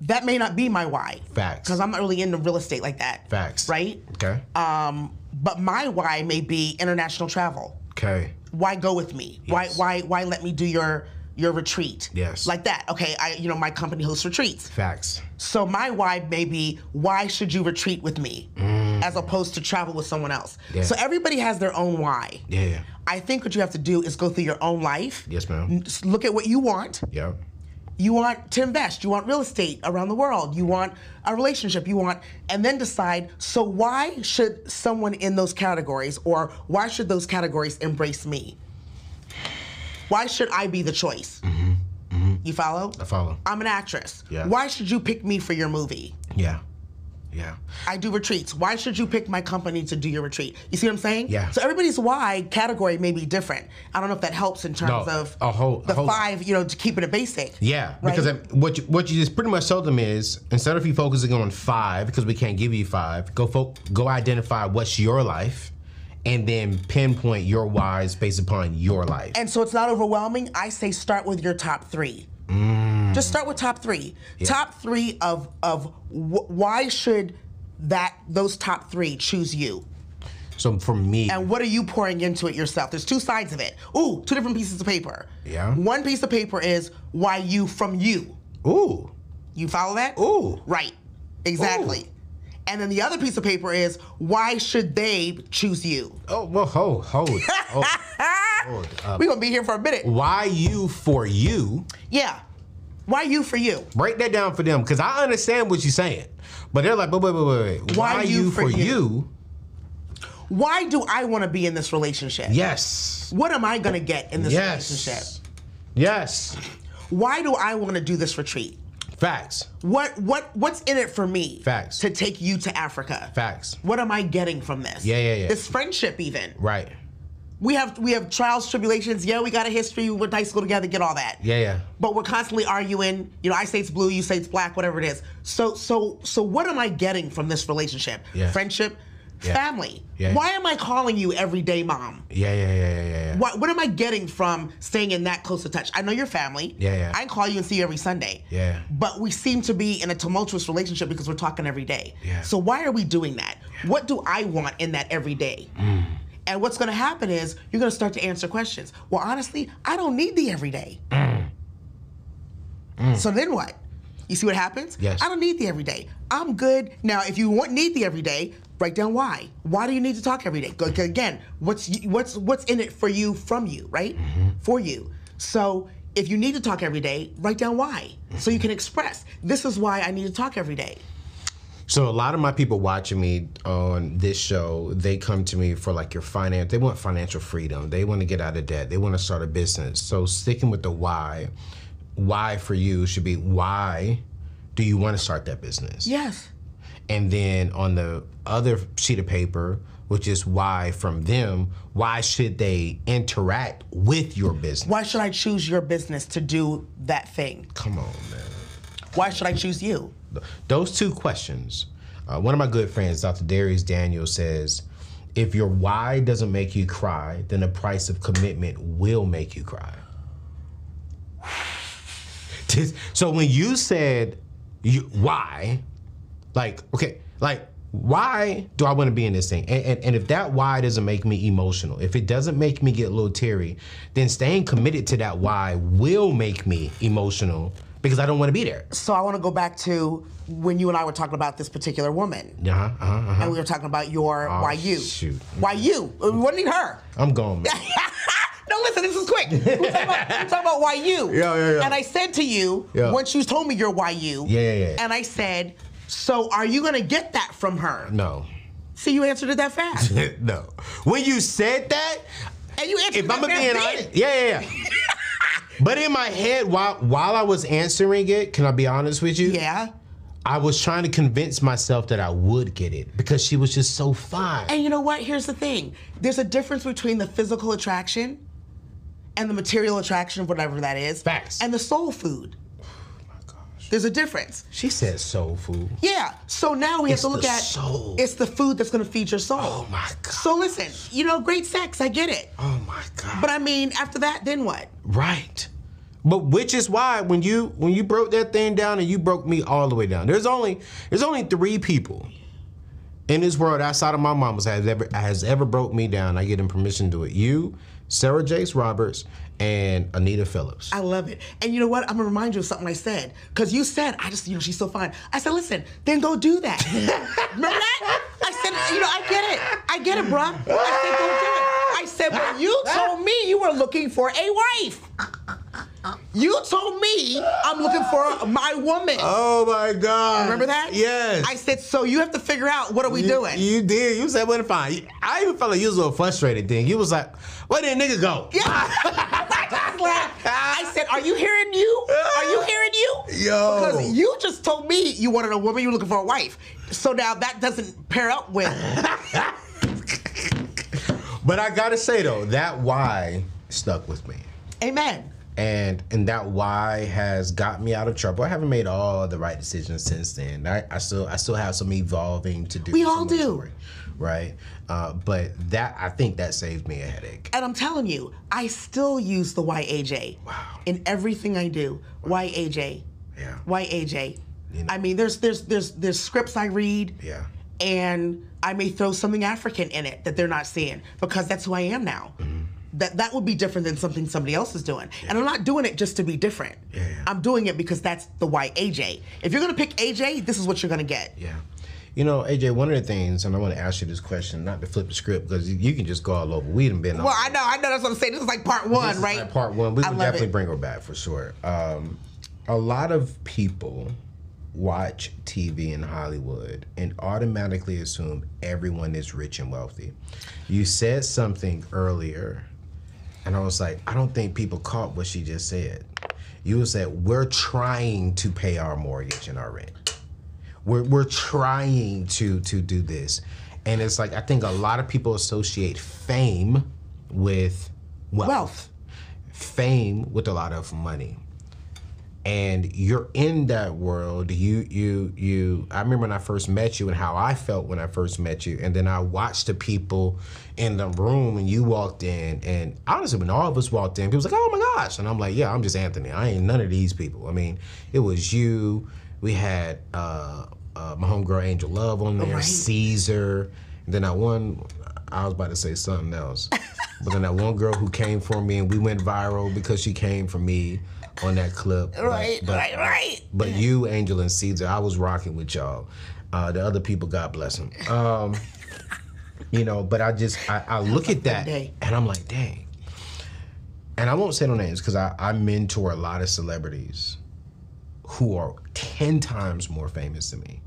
That may not be my why. Facts. Because I'm not really into real estate like that. Facts. Right? Okay. But my why may be international travel. Okay. Why go with me? Yes. Why let me do your retreat? Yes. Like that. Okay, my company hosts retreats. Facts. So my why may be, why should you retreat with me as opposed to travel with someone else? Yeah. So everybody has their own why. Yeah. I think what you have to do is go through your own life. Yes, ma'am. Look at what you want. Yeah. You want to invest. You want real estate around the world. You want a relationship. And then decide, so why should someone in those categories, or why should those categories embrace me? Why should I be the choice? Mm-hmm. Mm-hmm. You follow? I follow. I'm an actress. Yeah. Why should you pick me for your movie? Yeah. Yeah. I do retreats. Why should you pick my company to do your retreat? You see what I'm saying? Yeah. So everybody's why category may be different. I don't know if that helps in terms of the five, to keep it a basic. Yeah, right? because what you just pretty much told them is, instead of you focusing on 5, because we can't give you 5, go identify what's your life, and then pinpoint your whys based upon your life. And so it's not overwhelming. I say start with your top 3. Just start with top 3. Yeah. Top 3 of why should those top 3 choose you? So for me, and what are you pouring into it yourself? There's 2 sides of it. Ooh, 2 different pieces of paper. Yeah. One piece of paper is why you from you. Ooh. You follow that? Ooh. Right. Exactly. Ooh. And then the other piece of paper is why should they choose you? Oh, well, hold up. We're going to be here for a minute. Why you for you? Yeah. Why you for you? Break that down for them, because I understand what you're saying. But they're like, wait. Why you for you? Why do I want to be in this relationship? Yes. What am I going to get in this relationship? Yes. Why do I want to do this retreat? Facts. What's in it for me? Facts. To take you to Africa. Facts. What am I getting from this? Yeah. This friendship even. Right. We have trials, tribulations. Yeah, we got a history. We went to high school together, get all that. Yeah. But we're constantly arguing. I say it's blue, you say it's black, whatever it is. So what am I getting from this relationship? Yeah. Friendship, family. Yeah. Why am I calling you every day, mom? Yeah. What am I getting from staying in that close of touch? I know your family. Yeah. I can call you and see you every Sunday. Yeah. But we seem to be in a tumultuous relationship because we're talking every day. Yeah. So why are we doing that? Yeah. What do I want in that every day? And what's going to happen is you're going to start to answer questions. Well, honestly, I don't need the everyday. So then what? You see what happens? Yes. I don't need the everyday. I'm good. Now, if you need the everyday, write down why. Why do you need to talk every day? Again, what's in it for you, from you, right? For you. So if you need to talk every day, write down why. So you can express, this is why I need to talk every day. So a lot of my people watching me on this show, they come to me for your finance. They want financial freedom. They want to get out of debt. They want to start a business. So sticking with the why for you should be, why do you want to start that business? Yes. And then on the other sheet of paper, which is why from them, why should they interact with your business? Why should I choose your business to do that thing? Come on, man. Why should I choose you? Those 2 questions. One of my good friends, Dr. Darius Daniel, says, if your why doesn't make you cry, then the price of commitment will make you cry. So when you said why, why do I want to be in this thing? And if that why doesn't make me emotional, if it doesn't make me get a little teary, then staying committed to that why will make me emotional, because I don't want to be there. So I want to go back to when you and I were talking about this particular woman. And we were talking about your why you. Shoot. Why you? We wouldn't need her. I'm gone, man. No, listen, this is quick. We're talking about why you. Yeah. And I said to you, once you told me your why you, and I said, so are you going to get that from her? No. See, you answered it that fast. No. When you said that, and you answered if I'm that being honest, yeah. But in my head, while I was answering it, can I be honest with you? Yeah. I was trying to convince myself that I would get it because she was just so fine. And you know what? Here's the thing. There's a difference between the physical attraction and the material attraction, whatever that is. Facts. And the soul food. Oh my gosh. There's a difference. She said soul food. Yeah. So now we have to look at soul. It's the food that's going to feed your soul. Oh my God. So listen, great sex, I get it. Oh my God. But I mean, after that, then what? Right. But which is why when you broke that thing down and you broke me all the way down, there's only 3 people in this world outside of my mama's has ever broke me down. I give them permission to do it. You, Sarah Jakes Roberts, and Anita Phillips. I love it. And you know what? I'm gonna remind you of something I said. Because you said, she's so fine. I said, listen, then go do that. Remember that? I said, I get it. I get it, bruh. I said, go do it. I said, well, you told me you were looking for a wife. You told me I'm looking for my woman. Oh my God. Remember that? Yes. I said, so you have to figure out what are we doing? You did. You said, well, fine. I even felt like you was a little frustrated then. You was like, where did nigga go? Yeah. I said, are you hearing you? Are you hearing you? Yo. Because you just told me you wanted a woman, you were looking for a wife. So now that doesn't pair up with. But I gotta say though, that why stuck with me. Amen. And that why has got me out of trouble. I haven't made all the right decisions since then. I still have some evolving to do. We all do. Right? But I think that saved me a headache. And I'm telling you, I still use the why AJ. Wow. In everything I do. Why AJ? Yeah. Why AJ? You know. I mean, there's scripts I read. Yeah. And I may throw something African in it that they're not seeing because that's who I am now. Mm-hmm. That would be different than something somebody else is doing. Yeah. And I'm not doing it just to be different. Yeah. I'm doing it because that's the why AJ. If you're going to pick AJ, this is what you're going to get. Yeah. You know, AJ, one of the things, and I want to ask you this question, not to flip the script, because you can just go all over. We done been on. Well, I know that's what I'm saying. This is like part one, this is right? Like part one. We would definitely it. bring her back for sure. A lot of people watch TV in Hollywood and automatically assume everyone is rich and wealthy. You said something earlier, and I was like, I don't think people caught what she just said. You said, we're trying to pay our mortgage and our rent. We're trying to do this. And it's like, I think a lot of people associate fame with wealth. Fame with a lot of money. And you're in that world. I remember when I first met you and how I felt when I first met you. And then I watched the people in the room and you walked in. And honestly, when all of us walked in, people was like, oh my gosh. And I'm like, yeah, I'm just Anthony. I ain't none of these people. I mean, it was you. We had my homegirl Angel Love on there, right. Caesar. And then I was about to say something else. But then that one girl who came for me and we went viral because she came for me on that clip. Right. But you, Angel, and Caesar, I was rocking with y'all. The other people, God bless them. You know, but I look at that and I'm like, dang. And I won't say no names because I mentor a lot of celebrities who are 10 times more famous than me.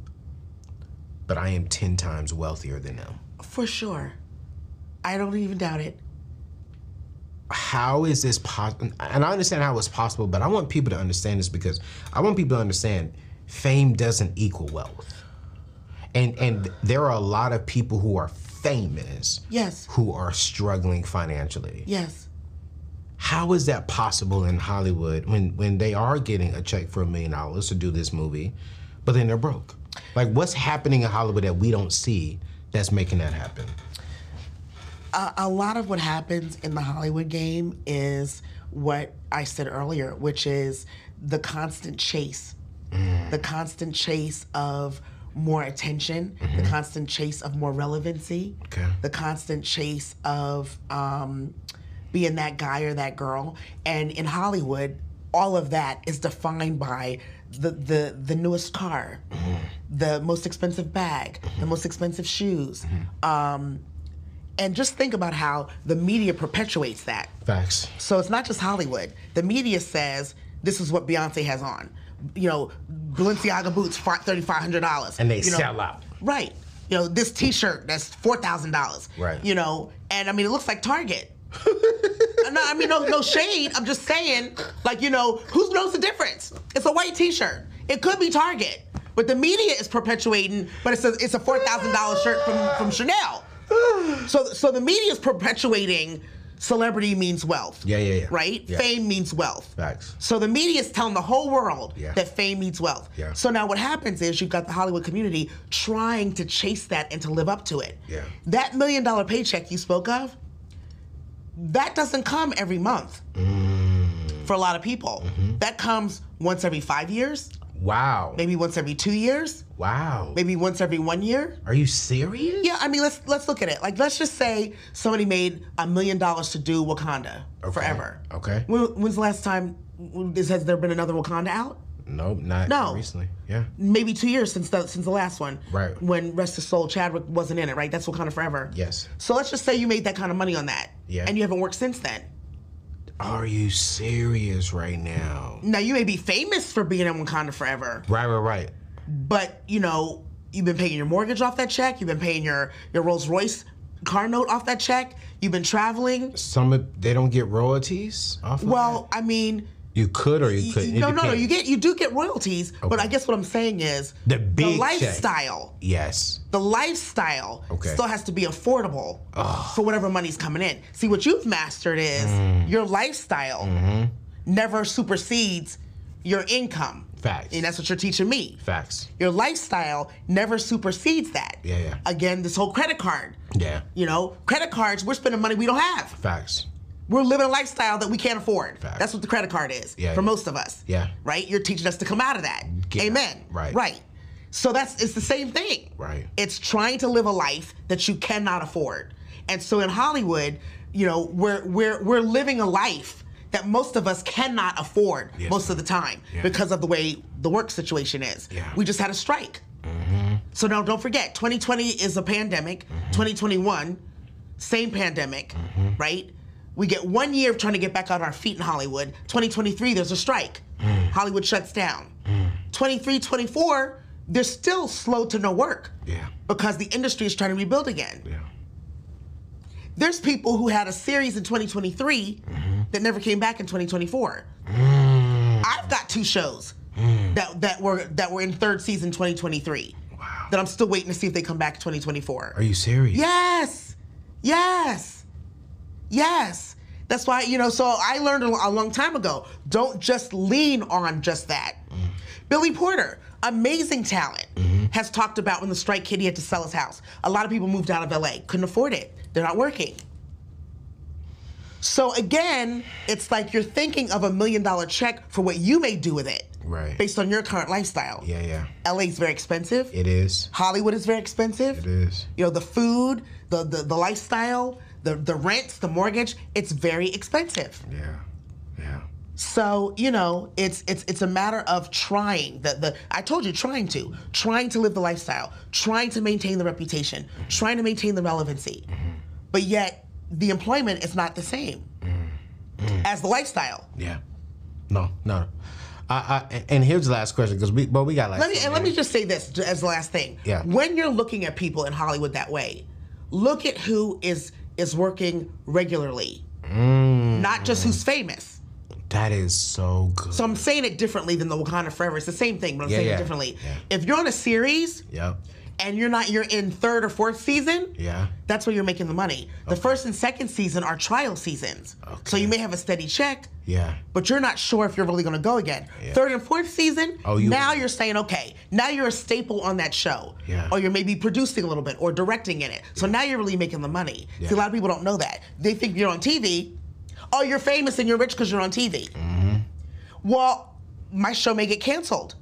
But I am 10 times wealthier than them. For sure. I don't even doubt it. How is this possible? And I understand how it's possible, but I want people to understand this because I want people to understand fame doesn't equal wealth. And there are a lot of people who are famous, yes, who are struggling financially. Yes. How is that possible in Hollywood when they are getting a check for $1 million to do this movie, but then they're broke? Like, what's happening in Hollywood that we don't see that's making that happen? A lot of what happens in the Hollywood game is what I said earlier, which is the constant chase. The constant chase of more attention, the constant chase of more relevancy, the constant chase of being that guy or that girl. And in Hollywood, all of that is defined by the newest car, the most expensive bag, the most expensive shoes. And just think about how the media perpetuates that. Facts. So it's not just Hollywood. The media says, this is what Beyonce has on. You know, Balenciaga boots, $3,500. And they sell out. Right. You know, this T-shirt, that's $4,000. Right. You know, and I mean, it looks like Target. No shade. I'm just saying, like, you know, who knows the difference? It's a white T-shirt. It could be Target. But the media is perpetuating, but it's a $4,000 shirt from Chanel. So the media is perpetuating celebrity means wealth. Yeah. Right? Yeah. Fame means wealth. Facts. So the media is telling the whole world that fame means wealth. Yeah. So now what happens is you've got the Hollywood community trying to chase that and to live up to it. Yeah. That $1 million paycheck you spoke of, that doesn't come every month for a lot of people. That comes once every 5 years. Wow. Maybe once every 2 years. Wow. Maybe once every 1 year. Are you serious? Yeah, I mean, let's look at it. Like, let's just say somebody made $1 million to do Wakanda forever. Okay. When's the last time, has there been another Wakanda out? Nope, not recently. Yeah. Maybe 2 years since the last one. Right. When Rest His Soul, Chadwick wasn't in it, right? That's Wakanda Forever. Yes. So let's just say you made that kind of money on that. Yeah. And you haven't worked since then. Are you serious right now? Now, you may be famous for being in Wakanda Forever. Right. But, you know, you've been paying your mortgage off that check. You've been paying your Rolls Royce car note off that check. You've been traveling. They don't get royalties off of Well, that? I mean... You could or you couldn't. No. You do get royalties, okay. but I guess what I'm saying is the lifestyle. Check. Yes. The lifestyle still has to be affordable for whatever money's coming in. See, what you've mastered is your lifestyle never supersedes your income. Facts. And that's what you're teaching me. Facts. Your lifestyle never supersedes that. Yeah. Again, this whole credit card. Yeah. You know, credit cards, we're spending money we don't have. Facts. We're living a lifestyle that we can't afford. Facts. That's what the credit card is for most of us. Yeah. Right? You're teaching us to come out of that. Amen. Right. So it's the same thing. Right. It's trying to live a life that you cannot afford. And so in Hollywood, you know, we're living a life that most of us cannot afford most of the time because of the way the work situation is. Yeah. We just had a strike. So now don't forget, 2020 is a pandemic. 2021, same pandemic, right? We get 1 year of trying to get back on our feet in Hollywood. 2023, there's a strike. Hollywood shuts down. 23, 24, they're still slow to no work. Yeah. Because the industry is trying to rebuild again. Yeah. There's people who had a series in 2023 that never came back in 2024. I've got 2 shows that were in third season 2023. Wow. That I'm still waiting to see if they come back in 2024. Are you serious? Yes. That's why, you know, so I learned a long time ago, don't just lean on just that. Billy Porter, amazing talent, has talked about when the strike hit, he had to sell his house. A lot of people moved out of LA, couldn't afford it. They're not working. So again, it's like you're thinking of $1 million check for what you may do with it. Right. Based on your current lifestyle. Yeah. LA's very expensive. It is. Hollywood is very expensive. It is. You know, the food, the lifestyle, the rents, the mortgage, it's very expensive. Yeah. So, you know, it's a matter of trying. I told you, trying to live the lifestyle, trying to maintain the reputation, trying to maintain the relevancy. But yet, the employment is not the same as the lifestyle. Yeah. No. And here's the last question, because we got like. Let me just say this as the last thing. Yeah. When you're looking at people in Hollywood that way, look at who is working regularly, not just who's famous. That is so good. So I'm saying it differently than the Wakanda Forever. It's the same thing, but I'm saying it differently. Yeah. If you're on a series, and you're in third or fourth season, that's where you're making the money. The first and second season are trial seasons. Okay. So you may have a steady check, but you're not sure if you're really going to go again. Third and fourth season, now you're saying, okay, now you're a staple on that show. Or you're maybe producing a little bit or directing in it. So now you're really making the money. See, a lot of people don't know that. They think you're on TV. Oh, you're famous and you're rich because you're on TV. Well, my show may get canceled.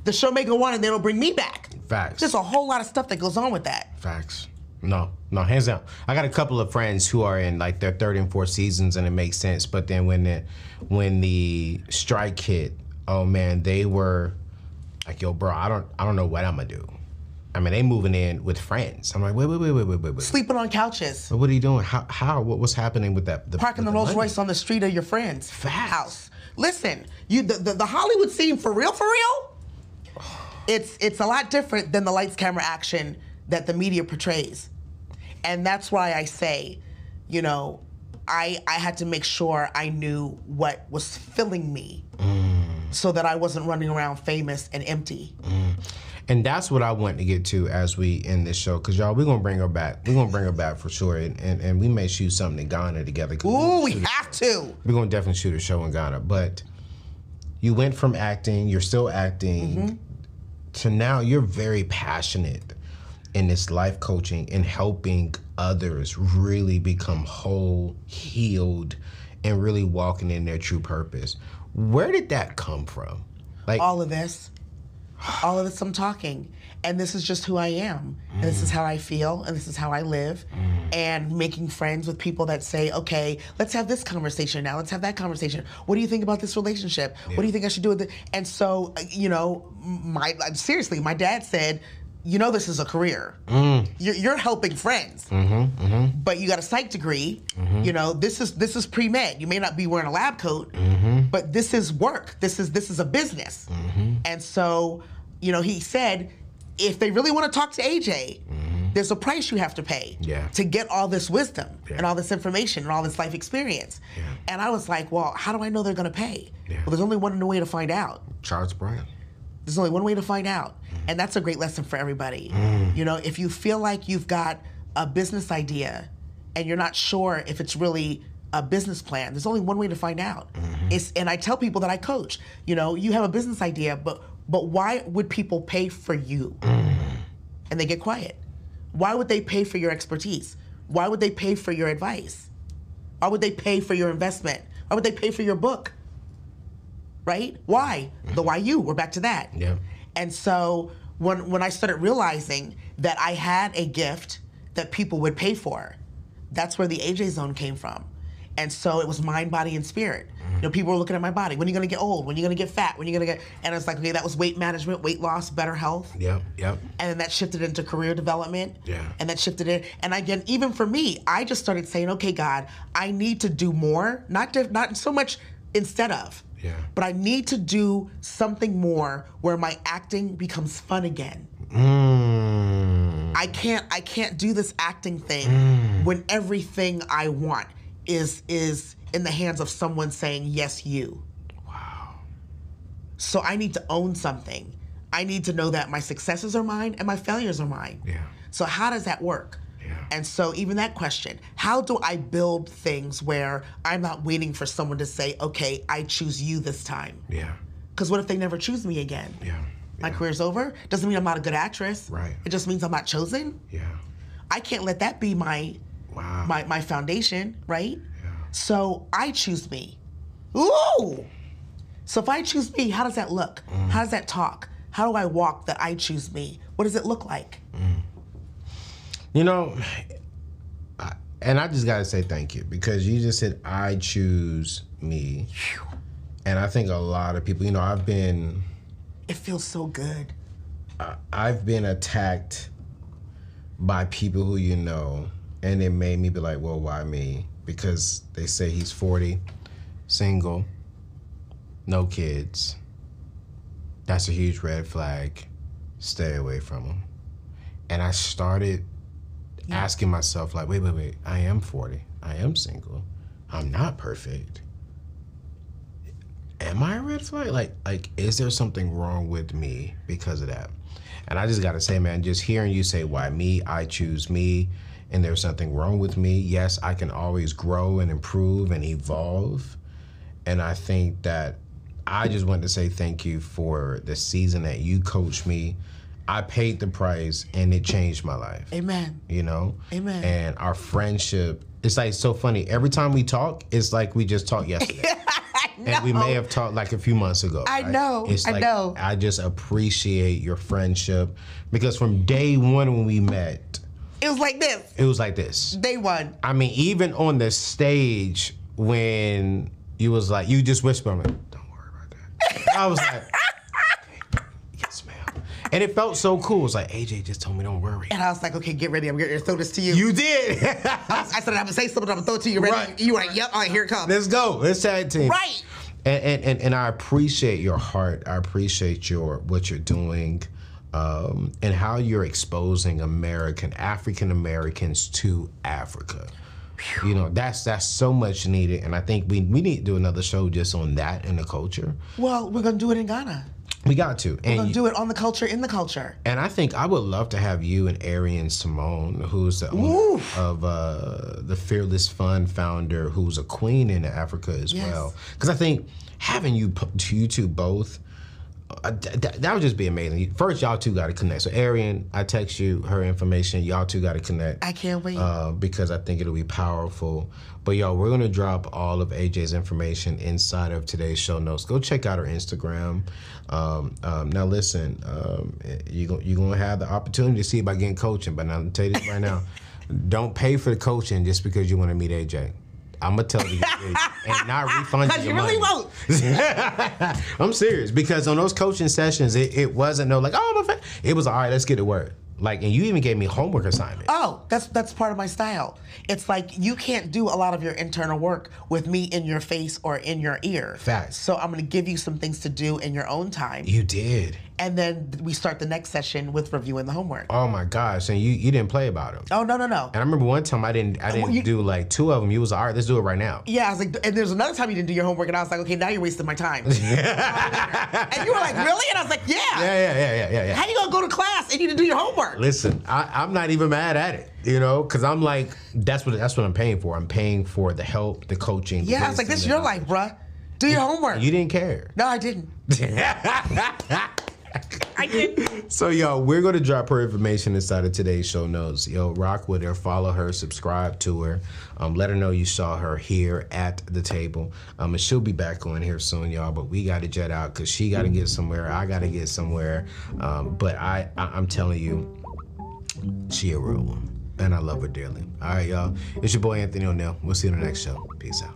The show may go on and they don't bring me back. Facts. There's a whole lot of stuff that goes on with that. Facts. No, hands down. I got a couple of friends who are in like their third and fourth seasons, and it makes sense. But then when the strike hit, oh man, they were like, yo, bro, I don't know what I'm gonna do. I mean, they moving in with friends. I'm like, wait. Sleeping on couches. But what are you doing? How? What's happening with that? Parking the Rolls Royce on the street of your friend's house. Listen, the Hollywood scene for real, it's a lot different than the lights, camera, action that the media portrays. And that's why I say, you know, I had to make sure I knew what was filling me so that I wasn't running around famous and empty. And that's what I want to get to as we end this show, because y'all, we're gonna bring her back. We're gonna bring her back for sure, and we may shoot something in Ghana together. Ooh, we have to. We're gonna definitely shoot a show in Ghana. But you went from acting, you're still acting, to now you're very passionate in this life coaching and helping others really become whole, healed, and really walking in their true purpose. Where did that come from? Like all of this. All of this I'm talking. And this is just who I am. And this is how I feel. And this is how I live. And making friends with people that say, okay, let's have this conversation now. Let's have that conversation. What do you think about this relationship? What do you think I should do with it? And so, you know, seriously, my dad said, you know, this is a career. You're helping friends, but you got a psych degree. You know, this is pre-med. You may not be wearing a lab coat, but this is work. This is a business. And so, you know, he said, if they really want to talk to AJ, there's a price you have to pay to get all this wisdom and all this information and all this life experience. And I was like, well, how do I know they're going to pay? Well, there's only one way to find out. Charles Bryant. There's only one way to find out. And that's a great lesson for everybody. You know, if you feel like you've got a business idea and you're not sure if it's really a business plan, there's only one way to find out. And I tell people that I coach, you know, you have a business idea, but why would people pay for you? And they get quiet. Why would they pay for your expertise? Why would they pay for your advice? Why would they pay for your investment? Why would they pay for your book? Right? Why? The why you. We're back to that. And so when I started realizing that I had a gift that people would pay for, that's where the AJ Zone came from. And so it was mind, body, and spirit. You know, people were looking at my body. When are you going to get old? When are you going to get fat? When are you going to get... And it's like, okay, that was weight management, weight loss, better health. And then that shifted into career development. And that shifted in. And again, even for me, I just started saying, okay, God, I need to do more. Not so much instead of. But I need to do something more where my acting becomes fun again. I can't do this acting thing when everything I want is in the hands of someone saying, yes, you. Wow. So I need to own something. I need to know that my successes are mine and my failures are mine. So how does that work? And so even that question, how do I build things where I'm not waiting for someone to say, okay, I choose you this time? Because what if they never choose me again? My career's over? Doesn't mean I'm not a good actress. It just means I'm not chosen. I can't let that be my foundation, right? So I choose me. Ooh! So if I choose me, how does that look? How does that talk? How do I walk that I choose me? What does it look like? You know, and I just got to say thank you, because you just said, I choose me. And I think a lot of people, you know, It feels so good. I've been attacked by people who you know, and it made me be like, well, why me? Because they say he's 40, single, no kids. That's a huge red flag. Stay away from him. And I started asking myself, like, wait, I am 40. I am single. I'm not perfect. Am I a red flag? Like, is there something wrong with me because of that? And I just gotta say, man, just hearing you say, why me? I choose me, and there's something wrong with me. Yes, I can always grow and improve and evolve. And I think that I just wanted to say thank you for the season that you coached me. I paid the price, and it changed my life. Amen. You know? Amen. And our friendship, it's like so funny. Every time we talk, it's like we just talked yesterday. And we may have talked like a few months ago. I know. It's like, I know. I just appreciate your friendship, because from day one when we met, it was like this. It was like this. Day one. I mean, even on the stage when you was like, you just whispered, I'm like, don't worry about that. I was like, okay, yes, ma'am. And it felt so cool. It was like, AJ just told me don't worry. And I was like, okay, get ready. I'm going to throw this to you. You did. I said, I'm going to say something, I'm going to throw it to you. Ready? Right. You were like, yep, all right, here it comes. Let's go. Let's tag team. Right. And I appreciate your heart. I appreciate what you're doing, and how you're exposing African Americans to Africa. You know, that's so much needed, and I think we need to do another show just on that and the culture. Well, we're gonna do it in Ghana. We got to. We're gonna do it on the culture, in the culture. And I think I would love to have you and Arian Simone, who's the owner of the Fearless Fund founder, who's a queen in Africa as well. Because I think having you two both, that would just be amazing. First, y'all two got to connect. So, Arian, I text you her information. Y'all two got to connect. I can't wait. Because I think it'll be powerful. But, y'all, we're going to drop all of AJ's information inside of today's show notes. Go check out her Instagram. Now, listen, you're going to have the opportunity to see about getting coaching. But now, I'll tell you this right now. Don't pay for the coaching just because you want to meet AJ. I'm going to tell you and not refund you your money. Because you really won't. I'm serious. Because on those coaching sessions, it wasn't no like, oh, my friend. It was, all right, let's get to work. Like, and you even gave me homework assignment. Oh, that's part of my style. It's like you can't do a lot of your internal work with me in your face or in your ear. Facts. So I'm going to give you some things to do in your own time. You did. And then we start the next session with reviewing the homework. Oh my gosh! And you didn't play about them. Oh no. And I remember one time I didn't do like 2 of them. You was like, all right, let's do it right now. Yeah, I was like, and there's another time you didn't do your homework, and I was like, okay, now you're wasting my time. And you were like, really? And I was like, yeah. Yeah. How you gonna go to class and you didn't do your homework? Listen, I'm not even mad at it, because I'm like, that's what I'm paying for. I'm paying for the help, the coaching. Yeah, I was like, this is your life, bruh. Do your homework. You didn't care. No, I didn't. I did. So, yo, we're going to drop her information inside of today's show notes. Yo, rock with her, follow her, subscribe to her. Let her know you saw her here at the table. And she'll be back on here soon, y'all. But we got to jet out because she got to get somewhere. I got to get somewhere. But I'm telling you, she a real one. And I love her dearly. All right, y'all. It's your boy, Anthony ONeal. We'll see you in the next show. Peace out.